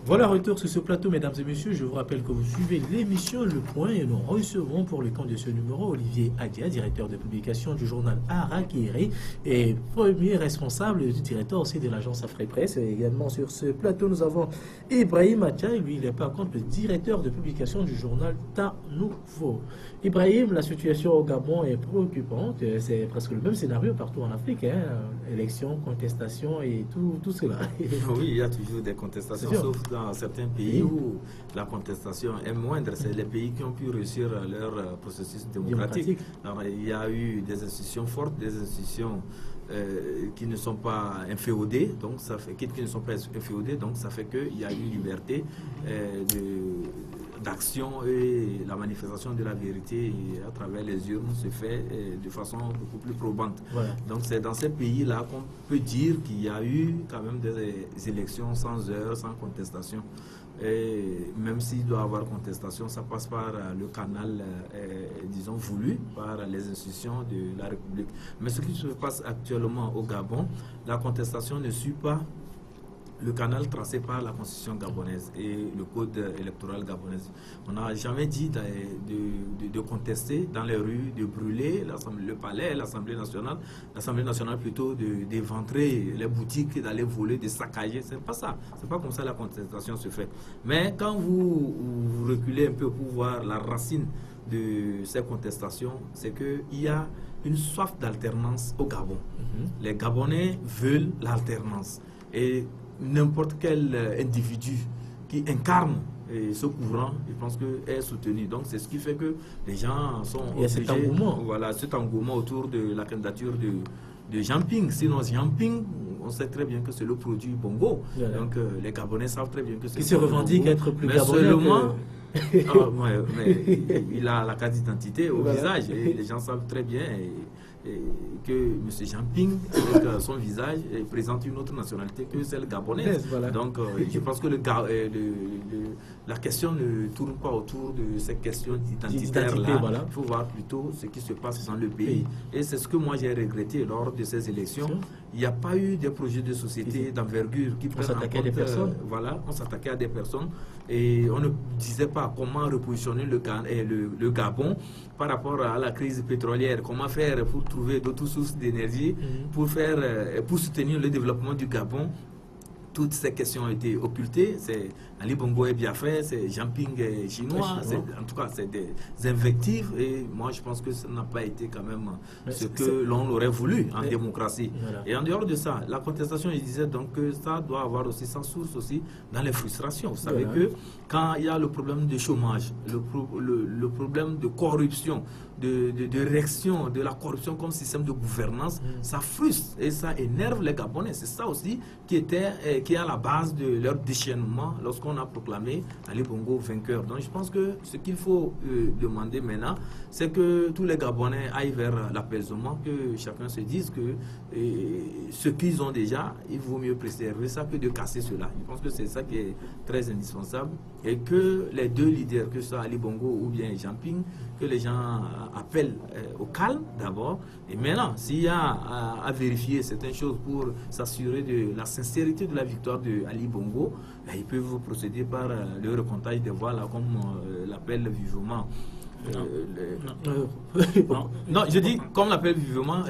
Voilà, retour sur ce plateau, mesdames et messieurs. Je vous rappelle que vous suivez l'émission Le Point et nous recevrons pour le compte de ce numéro Olivier Adia, directeur de publication du journal Harakiri et premier responsable du directeur aussi de l'agence Afripresse. Et également sur ce plateau, nous avons Ibrahim Atia, lui il est par contre le directeur de publication du journal Temps Nouveau. Ibrahim, la situation au Gabon est préoccupante. C'est presque le même scénario partout en Afrique. Élections, contestations et tout cela. Oui, il y a toujours des contestations, sauf dans certains pays où la contestation est moindre. C'est les pays qui ont pu réussir leur processus démocratique. Alors, il y a eu des institutions fortes, des institutions qui ne sont pas inféodées, donc ça fait qui ne sont pas inféodées, donc ça fait qu'il y a une liberté d'action et la manifestation de la vérité à travers les urnes se fait de façon beaucoup plus probante. Voilà. Donc c'est dans ces pays-là qu'on peut dire qu'il y a eu quand même des élections sans heurts, sans contestation. Et même s'il doit y avoir contestation, ça passe par le canal, disons, voulu par les institutions de la République. Mais ce qui se passe actuellement au Gabon, la contestation ne suit pas le canal tracé par la constitution gabonaise et le code électoral gabonais. On n'a jamais dit de contester dans les rues, de brûler le palais, l'Assemblée nationale plutôt d'éventrer les boutiques, d'aller voler, de saccager. C'est pas ça. C'est pas comme ça la contestation se fait. Mais quand vous reculez un peu pour voir la racine de ces contestations, c'est qu'il y a une soif d'alternance au Gabon. Les Gabonais veulent l'alternance. Et n'importe quel individu qui incarne ce courant, je pense que est soutenu. Donc c'est ce qui fait que les gens sont cet engouement. Voilà, cet engouement autour de la candidature de Jean Ping. Sinon Jean Ping, on sait très bien que c'est le produit Bongo. Voilà. Donc les Gabonais savent très bien que c'est. Il se revendique être plus Gabonais. Seulement, mais il a la carte d'identité au visage et les gens savent très bien. Que M. Jean Ping, avec son visage, présente une autre nationalité que celle gabonaise. Voilà. Donc, je pense que la question ne tourne pas autour de ces questions identitaires-là. Voilà. Il faut voir plutôt ce qui se passe dans le pays. Et c'est ce que moi j'ai regretté lors de ces élections. Il n'y a pas eu de projet de société d'envergure qui prennent en compte, des personnes. Voilà, on s'attaquait à des personnes et on ne disait pas comment repositionner le Gabon par rapport à la crise pétrolière, comment faire pour trouver d'autres sources d'énergie pour soutenir le développement du Gabon. Toutes ces questions ont été occultées. C'est Ali Bongo est bien fait, c'est Jean Ping est chinois. En tout cas, c'est des invectives. Et moi, je pense que ça n'a pas été quand même ce que l'on aurait voulu en démocratie. Voilà. Et en dehors de ça, la contestation, je disais donc que ça doit avoir aussi sa source aussi dans les frustrations. Vous savez que quand il y a le problème de chômage, le problème de corruption, de réaction de la corruption comme système de gouvernance, ça frustre et ça énerve les Gabonais. C'est ça aussi qui est à la base de leur déchaînement lorsqu'on a proclamé Ali Bongo vainqueur. Donc je pense que ce qu'il faut demander maintenant, c'est que tous les Gabonais aillent vers l'apaisement, que chacun se dise que ce qu'ils ont déjà, il vaut mieux préserver ça que de casser cela. Je pense que c'est ça qui est très indispensable et que les deux leaders, que ce soit Ali Bongo ou bien Jean Ping, que les gens appellent au calme d'abord. Et maintenant, s'il y a à vérifier certaines choses pour s'assurer de la sincérité de la victoire de Ali Bongo, ils peuvent procéder par le recomptage des voix, là, comme l'appelle vivement Non, je dis qu'on appelle vivement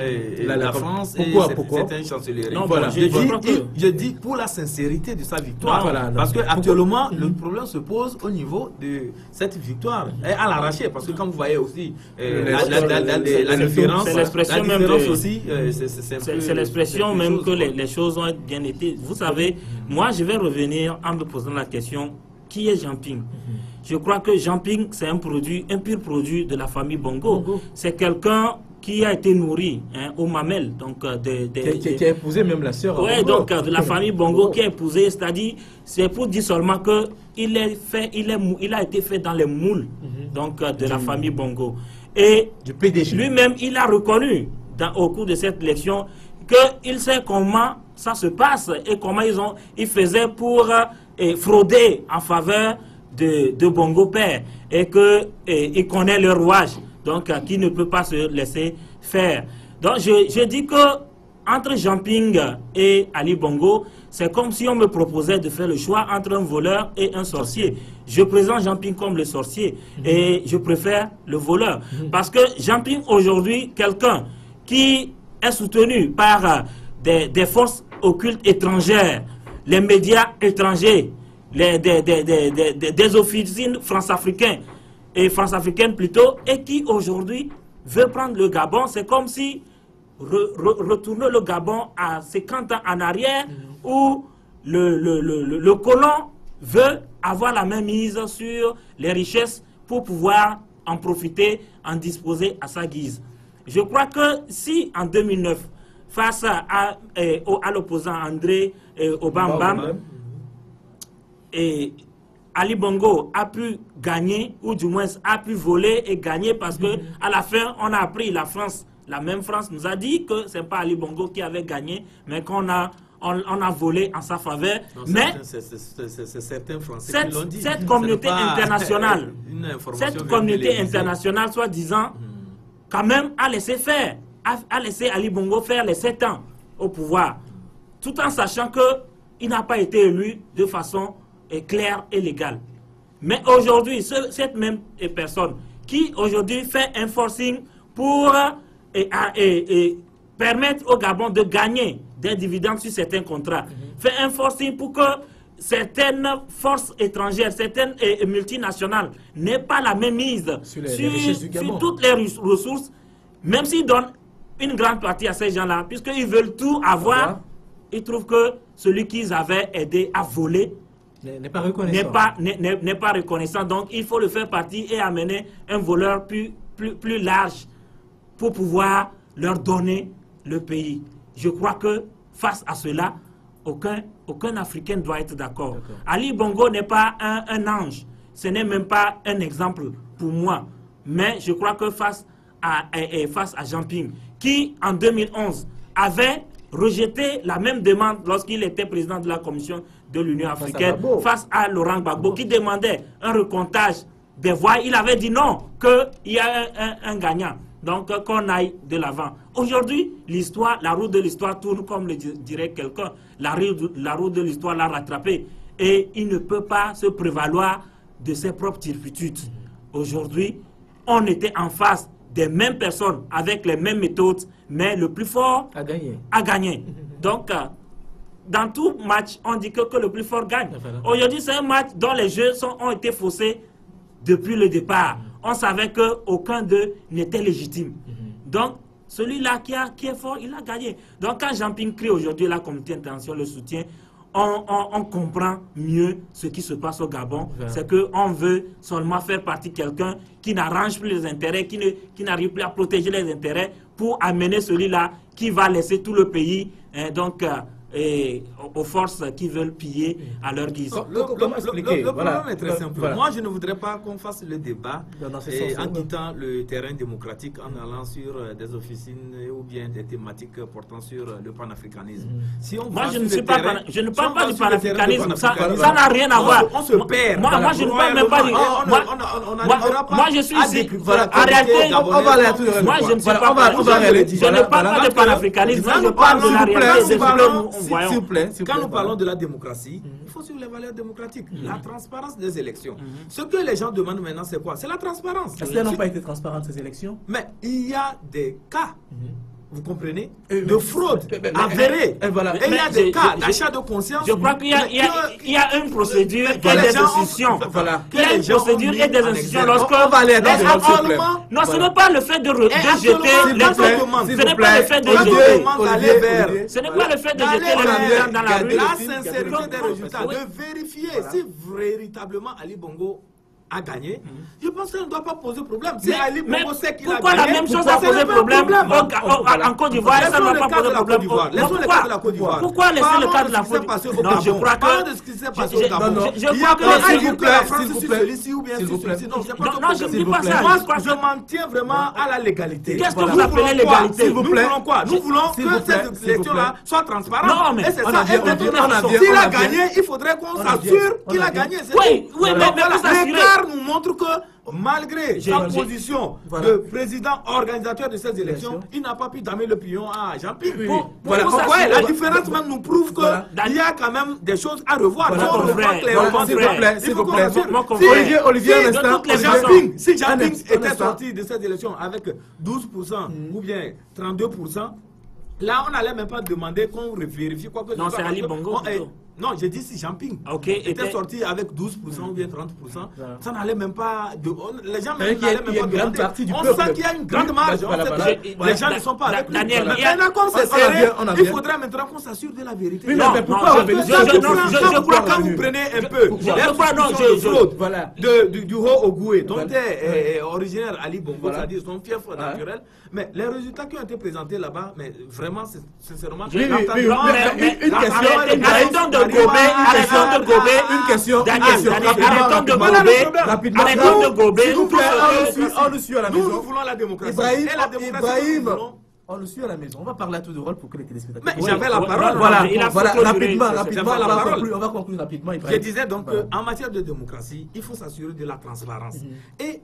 la France et certaines chancelleries. Non, voilà. je dis pour la sincérité de sa victoire. Voilà, parce qu'actuellement, le problème se pose au niveau de cette victoire. Et à l'arraché, parce que quand vous voyez aussi la différence, aussi, c'est l'expression même que les choses ont bien été. Vous savez, moi je vais revenir en me posant la question, qui est Jean Ping? Je crois que Jean Ping, c'est un pur produit de la famille Bongo. C'est quelqu'un qui a été nourri aux mamelles. Donc, qui a épousé même la sœur. Oui, donc de la famille Bongo qui a épousé, c'est-à-dire, c'est pour dire seulement qu'il a été fait dans les moules donc, de la famille Bongo. Et lui-même, il a reconnu au cours de cette élection qu'il sait comment ça se passe et comment ils faisaient pour frauder en faveur de Bongo Père et qu'il connaît le rouage, donc qui ne peut pas se laisser faire. Donc je dis que entre Jean Ping et Ali Bongo, c'est comme si on me proposait de faire le choix entre un voleur et un sorcier. Je présente Jean Ping comme le sorcier et je préfère le voleur. Parce que Jean Ping aujourd'hui, quelqu'un qui est soutenu par des forces occultes étrangères, les médias étrangers, des officines france-africaines plutôt, et qui aujourd'hui veut prendre le Gabon. C'est comme si retourner le Gabon à 50 ans en arrière, où le colon veut avoir la même mise sur les richesses pour pouvoir en profiter, en disposer à sa guise. Je crois que si en 2009, face à l'opposant André Obambam, et Ali Bongo a pu gagner, ou du moins a pu voler et gagner, parce que à la fin, on a appris, la même France nous a dit que ce n'est pas Ali Bongo qui avait gagné, mais qu'on a volé en sa faveur. Non, mais c'est certains Français qui l'ont dit. Cette communauté internationale, soi-disant, quand même, a laissé faire, a laissé Ali Bongo faire les 7 ans au pouvoir, tout en sachant qu'il n'a pas été élu de façon claire et légale. Mais aujourd'hui, cette même personne qui aujourd'hui fait un forcing pour permettre au Gabon de gagner des dividendes sur certains contrats, fait un forcing pour que certaines forces étrangères, certaines multinationales n'aient pas la même mise sur toutes les ressources, même s'ils donnent une grande partie à ces gens-là, puisqu'ils veulent tout avoir, ils trouvent que celui qu'ils avaient aidé à voler n'est pas reconnaissant. Donc il faut le faire partie et amener un voleur plus large pour pouvoir leur donner le pays. Je crois que face à cela, aucun Africain doit être d'accord. Ali Bongo n'est pas un ange, ce n'est même pas un exemple pour moi. Mais je crois que face à Jean Ping, qui en 2011 avait rejeté la même demande lorsqu'il était président de la Commission de l'Union africaine face à Laurent Gbagbo, qui demandait un recomptage des voix. Il avait dit non, qu'il y a un gagnant. Donc qu'on aille de l'avant. Aujourd'hui, la roue de l'histoire tourne, comme le dirait quelqu'un. La roue de l'histoire l'a rattrapé. Et il ne peut pas se prévaloir de ses propres turpitudes. Aujourd'hui, on était en face des mêmes personnes avec les mêmes méthodes, mais le plus fort a gagné. Donc, dans tout match, on dit que le plus fort gagne. Aujourd'hui, c'est un match dont les jeux ont été faussés depuis le départ. On savait qu'aucun d'eux n'était légitime. Donc, celui-là qui est fort, il a gagné. Donc, quand Jean Ping crie aujourd'hui, la communauté internationale le soutient, on comprend mieux ce qui se passe au Gabon. C'est qu'on veut seulement faire partie de quelqu'un qui n'arrange plus les intérêts, qui n'arrive plus à protéger les intérêts pour amener celui-là qui va laisser tout le pays aux forces qui veulent piller à leur guise. Le problème est très simple. Moi, je ne voudrais pas qu'on fasse le débat en quittant le terrain démocratique, en allant sur des officines ou bien des thématiques portant sur le panafricanisme. Moi, je ne parle pas du panafricanisme. Ça n'a rien à voir. On se perd. Moi, je ne parle même pas du... Moi, je suis ici. En réalité, moi, je ne suis pas... Je ne parle pas de panafricanisme. Je parle de la réalité. voyons. S'il vous plaît, Quand nous parlons de la démocratie, il faut suivre les valeurs démocratiques. La transparence des élections. Ce que les gens demandent maintenant, c'est quoi? C'est la transparence. Est-ce qu'elles n'ont pas été transparentes, ces élections? Mais il y a des cas, vous comprenez, de fraude avérée. Et il y a des cas d'achat de conscience. Je crois qu'il y a une procédure et des institutions. Il y a une procédure et des institutions. On va aller non, ce n'est pas le fait de jeter les gens. Ce n'est pas le fait de jeter. Ce n'est pas le fait de jeter les gens dans la rue. La sincérité des résultats, de vérifier si véritablement Ali Bongo a gagné, je pense que ça ne doit pas poser problème. Si Ali Bongo sait qu'il a gagné, pourquoi la même chose a posé problème en Côte d'Ivoire, ça ne va pas poser problème. Laissons le cas de la Côte d'Ivoire. Pourquoi laisser le cas de la Côte d'Ivoire? Non, je crois que... Parlons de ce qui s'est passé au Gabon. Il n'y a pas à dire que la France sur celui-ci ou bien sur celui-ci. Non, c'est pas non, je ne dis pas ça. Moi, je m'en tiens vraiment à la légalité. Qu'est-ce que vous appelez légalité? Nous voulons quoi? Nous voulons que cette élection-là soit transparente. Et c'est ça. S'il a gagné, il faudrait qu'on s'assure qu'il a gagné. Oui, mais l'écart nous montre que malgré sa position de président organisateur de ces élections, il n'a pas pu damer le pion à Jean-Pierre. La différence même nous prouve qu'il y a quand même des choses à revoir. S'il vous plaît. Olivier, si Jean-Pierre était sorti de ces élections avec 12% ou bien 32%, là, on n'allait même pas demander qu'on vérifie quoi que ce soit. Non, c'est Ali Bongo. Non, j'ai dit si Jean-Pierre était sorti avec 12% ou bien 30%, ça n'allait même pas... Les gens n'allaient même pas demander. On sent qu'il y a une grande marge. Les gens ne sont pas avec nous. Mais d'accord, c'est serré. Il faudrait maintenant qu'on s'assure de la vérité. Non, mais pourquoi je crois que vous prenez un peu les fraudes du Haut-Ogoué, dont est originaire Ali Bongo, c'est-à-dire son fief naturel. Mais les résultats qui ont été présentés là-bas, mais vraiment, sincèrement, une question. Arrêtons de gober. Une question. Arrêtons de gober. On nous suit à la maison. Nous voulons la démocratie. Ibrahim, on nous suit à la maison. On va parler à tout de rôle pour que les téléspectateurs. Mais j'avais la parole. Voilà, rapidement. On va conclure rapidement. Je disais donc qu'en matière de démocratie, il faut s'assurer de la transparence. Et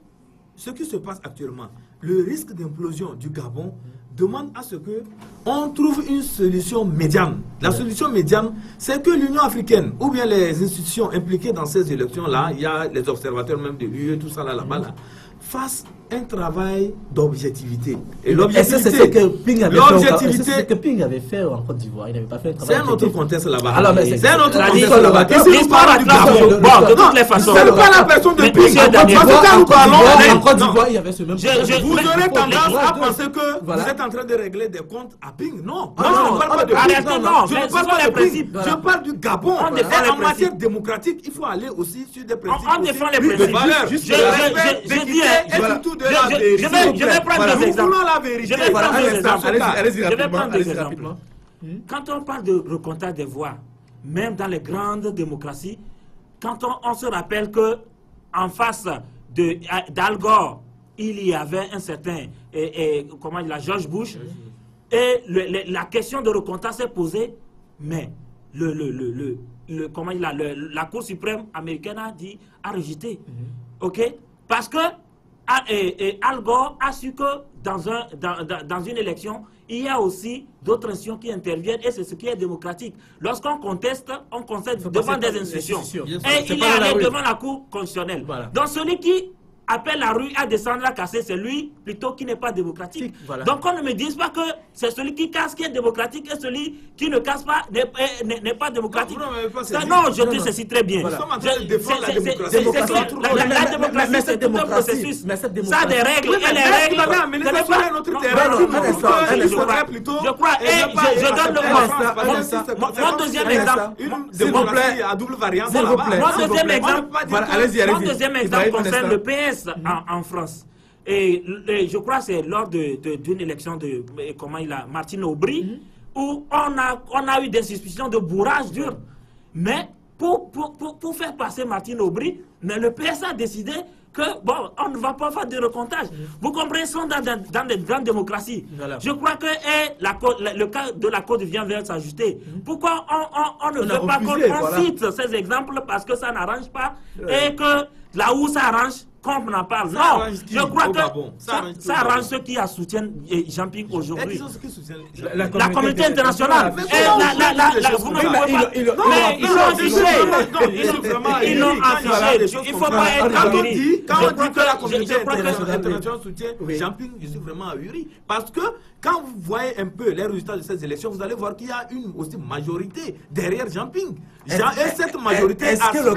ce qui se passe actuellement, le risque d'implosion du Gabon demande à ce que on trouve une solution médiane. La solution médiane, c'est que l'Union africaine ou bien les institutions impliquées dans ces élections-là, il y a les observateurs même de l'UE, tout ça là-bas, fassent un travail d'objectivité. Et l'objectivité, c'est ce que Ping avait fait en Côte d'Ivoire. Il n'avait pas fait un travail. C'est un autre contexte là-bas. C'est un autre contexte là-bas. L'histoire du Gabon. De toutes les façons. C'est pas la personne de Ping. Quand nous parlons en Côte d'Ivoire, il y avait ce même problème. Vous aurez tendance à penser que vous êtes en train de régler des comptes à Ping. Non. Je ne parle pas de Ping. Je ne parle pas de Ping. Je parle du Gabon. En matière démocratique, il faut aller aussi sur des principes. On défend les principes. Je dis, je vais prendre des exemples. Je vais prendre des exemples. Quand on parle de recomptage des voix, même dans les grandes démocraties, quand on se rappelle que en face d'Al Gore, il y avait un certain George Bush, et la question de recomptage s'est posée, mais la Cour suprême américaine a rejeté. OK? Parce que Al Gore a su que dans une élection, il y a aussi d'autres institutions qui interviennent et c'est ce qui est démocratique. Lorsqu'on conteste, on conteste devant des institutions. Et il est allé devant la Cour constitutionnelle. Voilà. Donc celui qui appelle la rue à descendre à casser, c'est lui plutôt qui n'est pas démocratique. Voilà. Donc on ne me dise pas que c'est celui qui casse qui est démocratique et celui qui ne casse pas n'est pas démocratique. Non, je te sais très bien. Voilà. La démocratie, c'est tout un processus. Ça a des règles et les règles. Je crois, et je donne mon deuxième exemple. Une démocratie à double variance. Mon deuxième exemple concerne le PS. En France. Et je crois que c'est lors d'une élection de Martine Aubry où on a eu des suspicions de bourrage dur. Mais pour faire passer Martine Aubry, mais le PS a décidé que bon, on ne va pas faire de recomptage. Vous comprenez, sont dans des grandes démocraties. Voilà. Je crois que le cas de la Côte vient vers s'ajuster. Pourquoi on ne veut pas qu'on cite ces exemples parce que ça n'arrange pas et que là où ça arrange, qu'on en parle. Ça Non, arrange qui je crois au que Gabon? Ça arrange ceux qui soutiennent Jean-Ping aujourd'hui. La La communauté internationale. Mais Vous ne pouvez pas. Mais ils sont affichés. Ils l'ont affiché. Il ne faut pas être ahuri. Quand on dit que la communauté internationale soutient Jean-Ping, je suis vraiment ahuri. Parce que quand vous voyez un peu les résultats de ces élections, vous allez voir qu'il y a une aussi majorité derrière Jean-Ping. Et cette majorité aspire au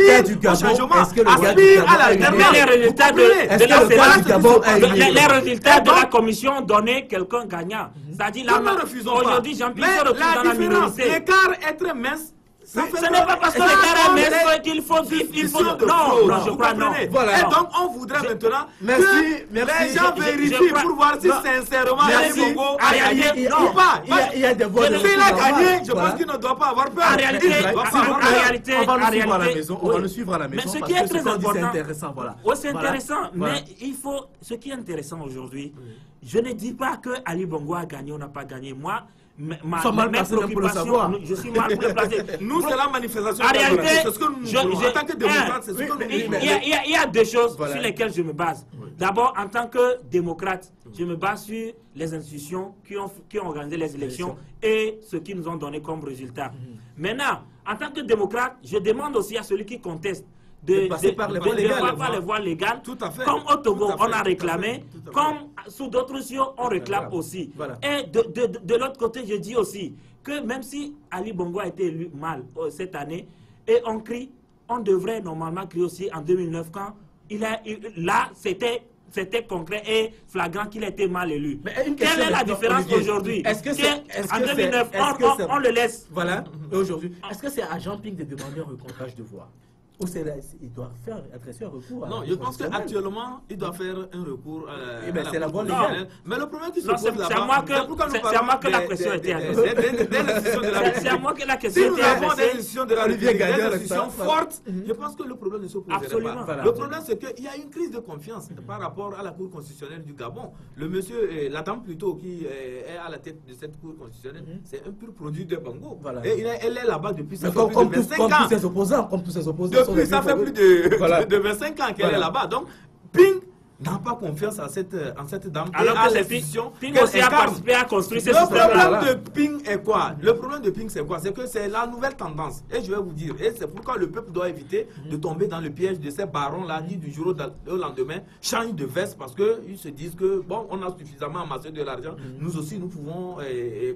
changement, aspire à l'alternance. Les résultats de la commission donnaient quelqu'un gagnant. C'est-à-dire, aujourd'hui, Jean-Ping se retrouve dans la minorité. L'écart est très mince. Ce n'est pas parce que l'écart est mince qu'il faut... Non, je crois non. Et donc, on voudrait maintenant que les gens vérifient pour voir si sincèrement Ali Bongo a gagné ou pas. Il y a des voix de s'il a gagné, je pense qu'il ne doit pas avoir peur. En réalité, on va le suivre à la maison. Mais ce qui est très important, c'est intéressant, voilà. Oui, c'est intéressant, mais il faut... Ce qui est intéressant aujourd'hui, je ne dis pas que Ali Bongo a gagné ou n'a pas gagné. Moi, ma préoccupation, je suis mal placé. Nous, c'est la manifestation. En réalité, c'est ce que nous, en tant que démocrate, c'est ce que nous il y a deux choses sur lesquelles je me base. D'abord, en tant que démocrate, je me base sur les institutions qui ont organisé les élections et ce qu'ils nous ont donné comme résultat. Maintenant, en tant que démocrate, je demande aussi à celui qui conteste de passer par les voies légales. Tout à fait. Comme au Togo, on a réclamé, comme sous d'autres cieux, on réclame aussi. Voilà. Et de l'autre côté, je dis aussi que même si Ali Bongo a été élu mal cette année, et on crie, on devrait normalement crier aussi en 2009 quand là, c'était concret et flagrant qu'il a été mal élu. Quelle est la différence aujourd'hui? En 2009, on le laisse. Voilà, et aujourd'hui, est-ce que c'est à Jean-Ping de demander un recomptage de voix? Ou il doit adresser un recours à Non, je pense qu'actuellement, il doit faire un recours à c'est la voie légale. Mais le problème qui se pose là-bas, c'est à moi que la question était adressée. C'est à moi que la question était adressée. Si nous avons des décisions de la République, des décisions fortes, je pense que le problème ne se poserait pas. Le problème, c'est qu'il y a une crise de confiance par rapport à la Cour constitutionnelle du Gabon. Le monsieur, la dame plutôt, qui est à la tête de cette Cour constitutionnelle, c'est un pur produit de Bongo. Et elle est là-bas depuis ça fait plus de 25 ans. Comme tous ses opposants. Ça fait plus de 25 ans qu'elle est là-bas. Donc, Ping n'a pas confiance en cette dame. Alors et à que l'institution Ping aussi a participé à construire ce système. Le problème de Ping est quoi? Le problème de Ping, c'est quoi? C'est que c'est la nouvelle tendance. Et je vais vous dire, et c'est pourquoi le peuple doit éviter de tomber dans le piège de ces barons-là qui, du jour au lendemain, changent de veste parce qu'ils se disent que, bon, on a suffisamment amassé de l'argent. Nous aussi, nous pouvons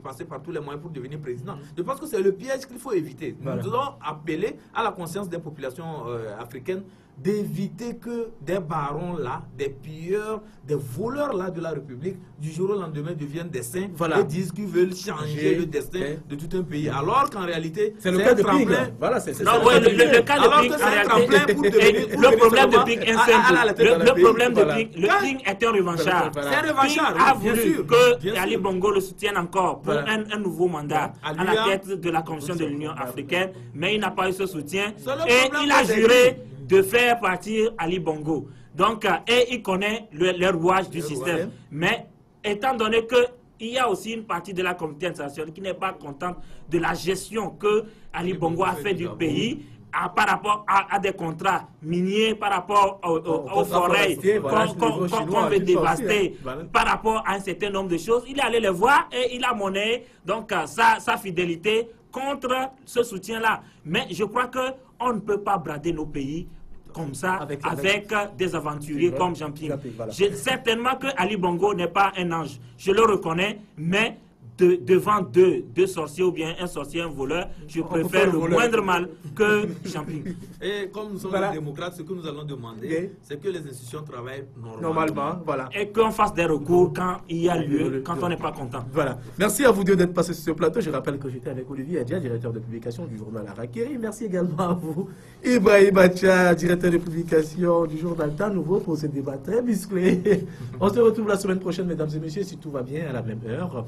passer par tous les moyens pour devenir président. Je pense que c'est le piège qu'il faut éviter. Nous devons appeler à la conscience des populations africaines d'éviter que des barons-là, des pilleurs, des voleurs-là de la République, du jour au lendemain deviennent des saints et disent qu'ils veulent changer le destin de tout un pays. Alors qu'en réalité, c'est le cas de Ping. Voilà, c'est le cas de Ping. Le problème de Ping est simple. Le problème de Ping, le Ping est un revanchard. C'est un revanchard. Ping a voulu que Ali Bongo le soutienne encore pour un nouveau mandat à la tête de la Commission de l'Union africaine, mais il n'a pas eu ce soutien et il a juré de faire partir Ali Bongo. Donc, et il connaît le rouage du système. Mais étant donné qu'il y a aussi une partie de la communauté internationale qui n'est pas contente de la gestion que Ali Bongo a fait du pays par rapport à des contrats miniers, par rapport aux forêts qu'on veut dévaster, par rapport à un certain nombre de choses, il est allé les voir et il a monnaie donc sa fidélité contre ce soutien-là. Mais je crois qu'on ne peut pas brader nos pays comme ça, avec des aventuriers comme Jean-Ping. Certainement que Ali Bongo n'est pas un ange, je le reconnais, mais devant deux sorciers ou bien un sorcier, un voleur, je préfère le moindre mal que Jean-Ping. Et comme nous sommes des démocrates, ce que nous allons demander, c'est que les institutions travaillent normalement. Voilà. Et qu'on fasse des recours quand il y a lieu, quand on n'est pas content. Voilà. Merci à vous deux d'être passés sur ce plateau. Je rappelle que j'étais avec Olivier Adja, directeur de publication du journal Arakiri. Merci également à vous, Ibrahim Acha, directeur de publication du journal Temps Nouveau, pour ce débat très musclé. On se retrouve la semaine prochaine, mesdames et messieurs, si tout va bien, à la même heure.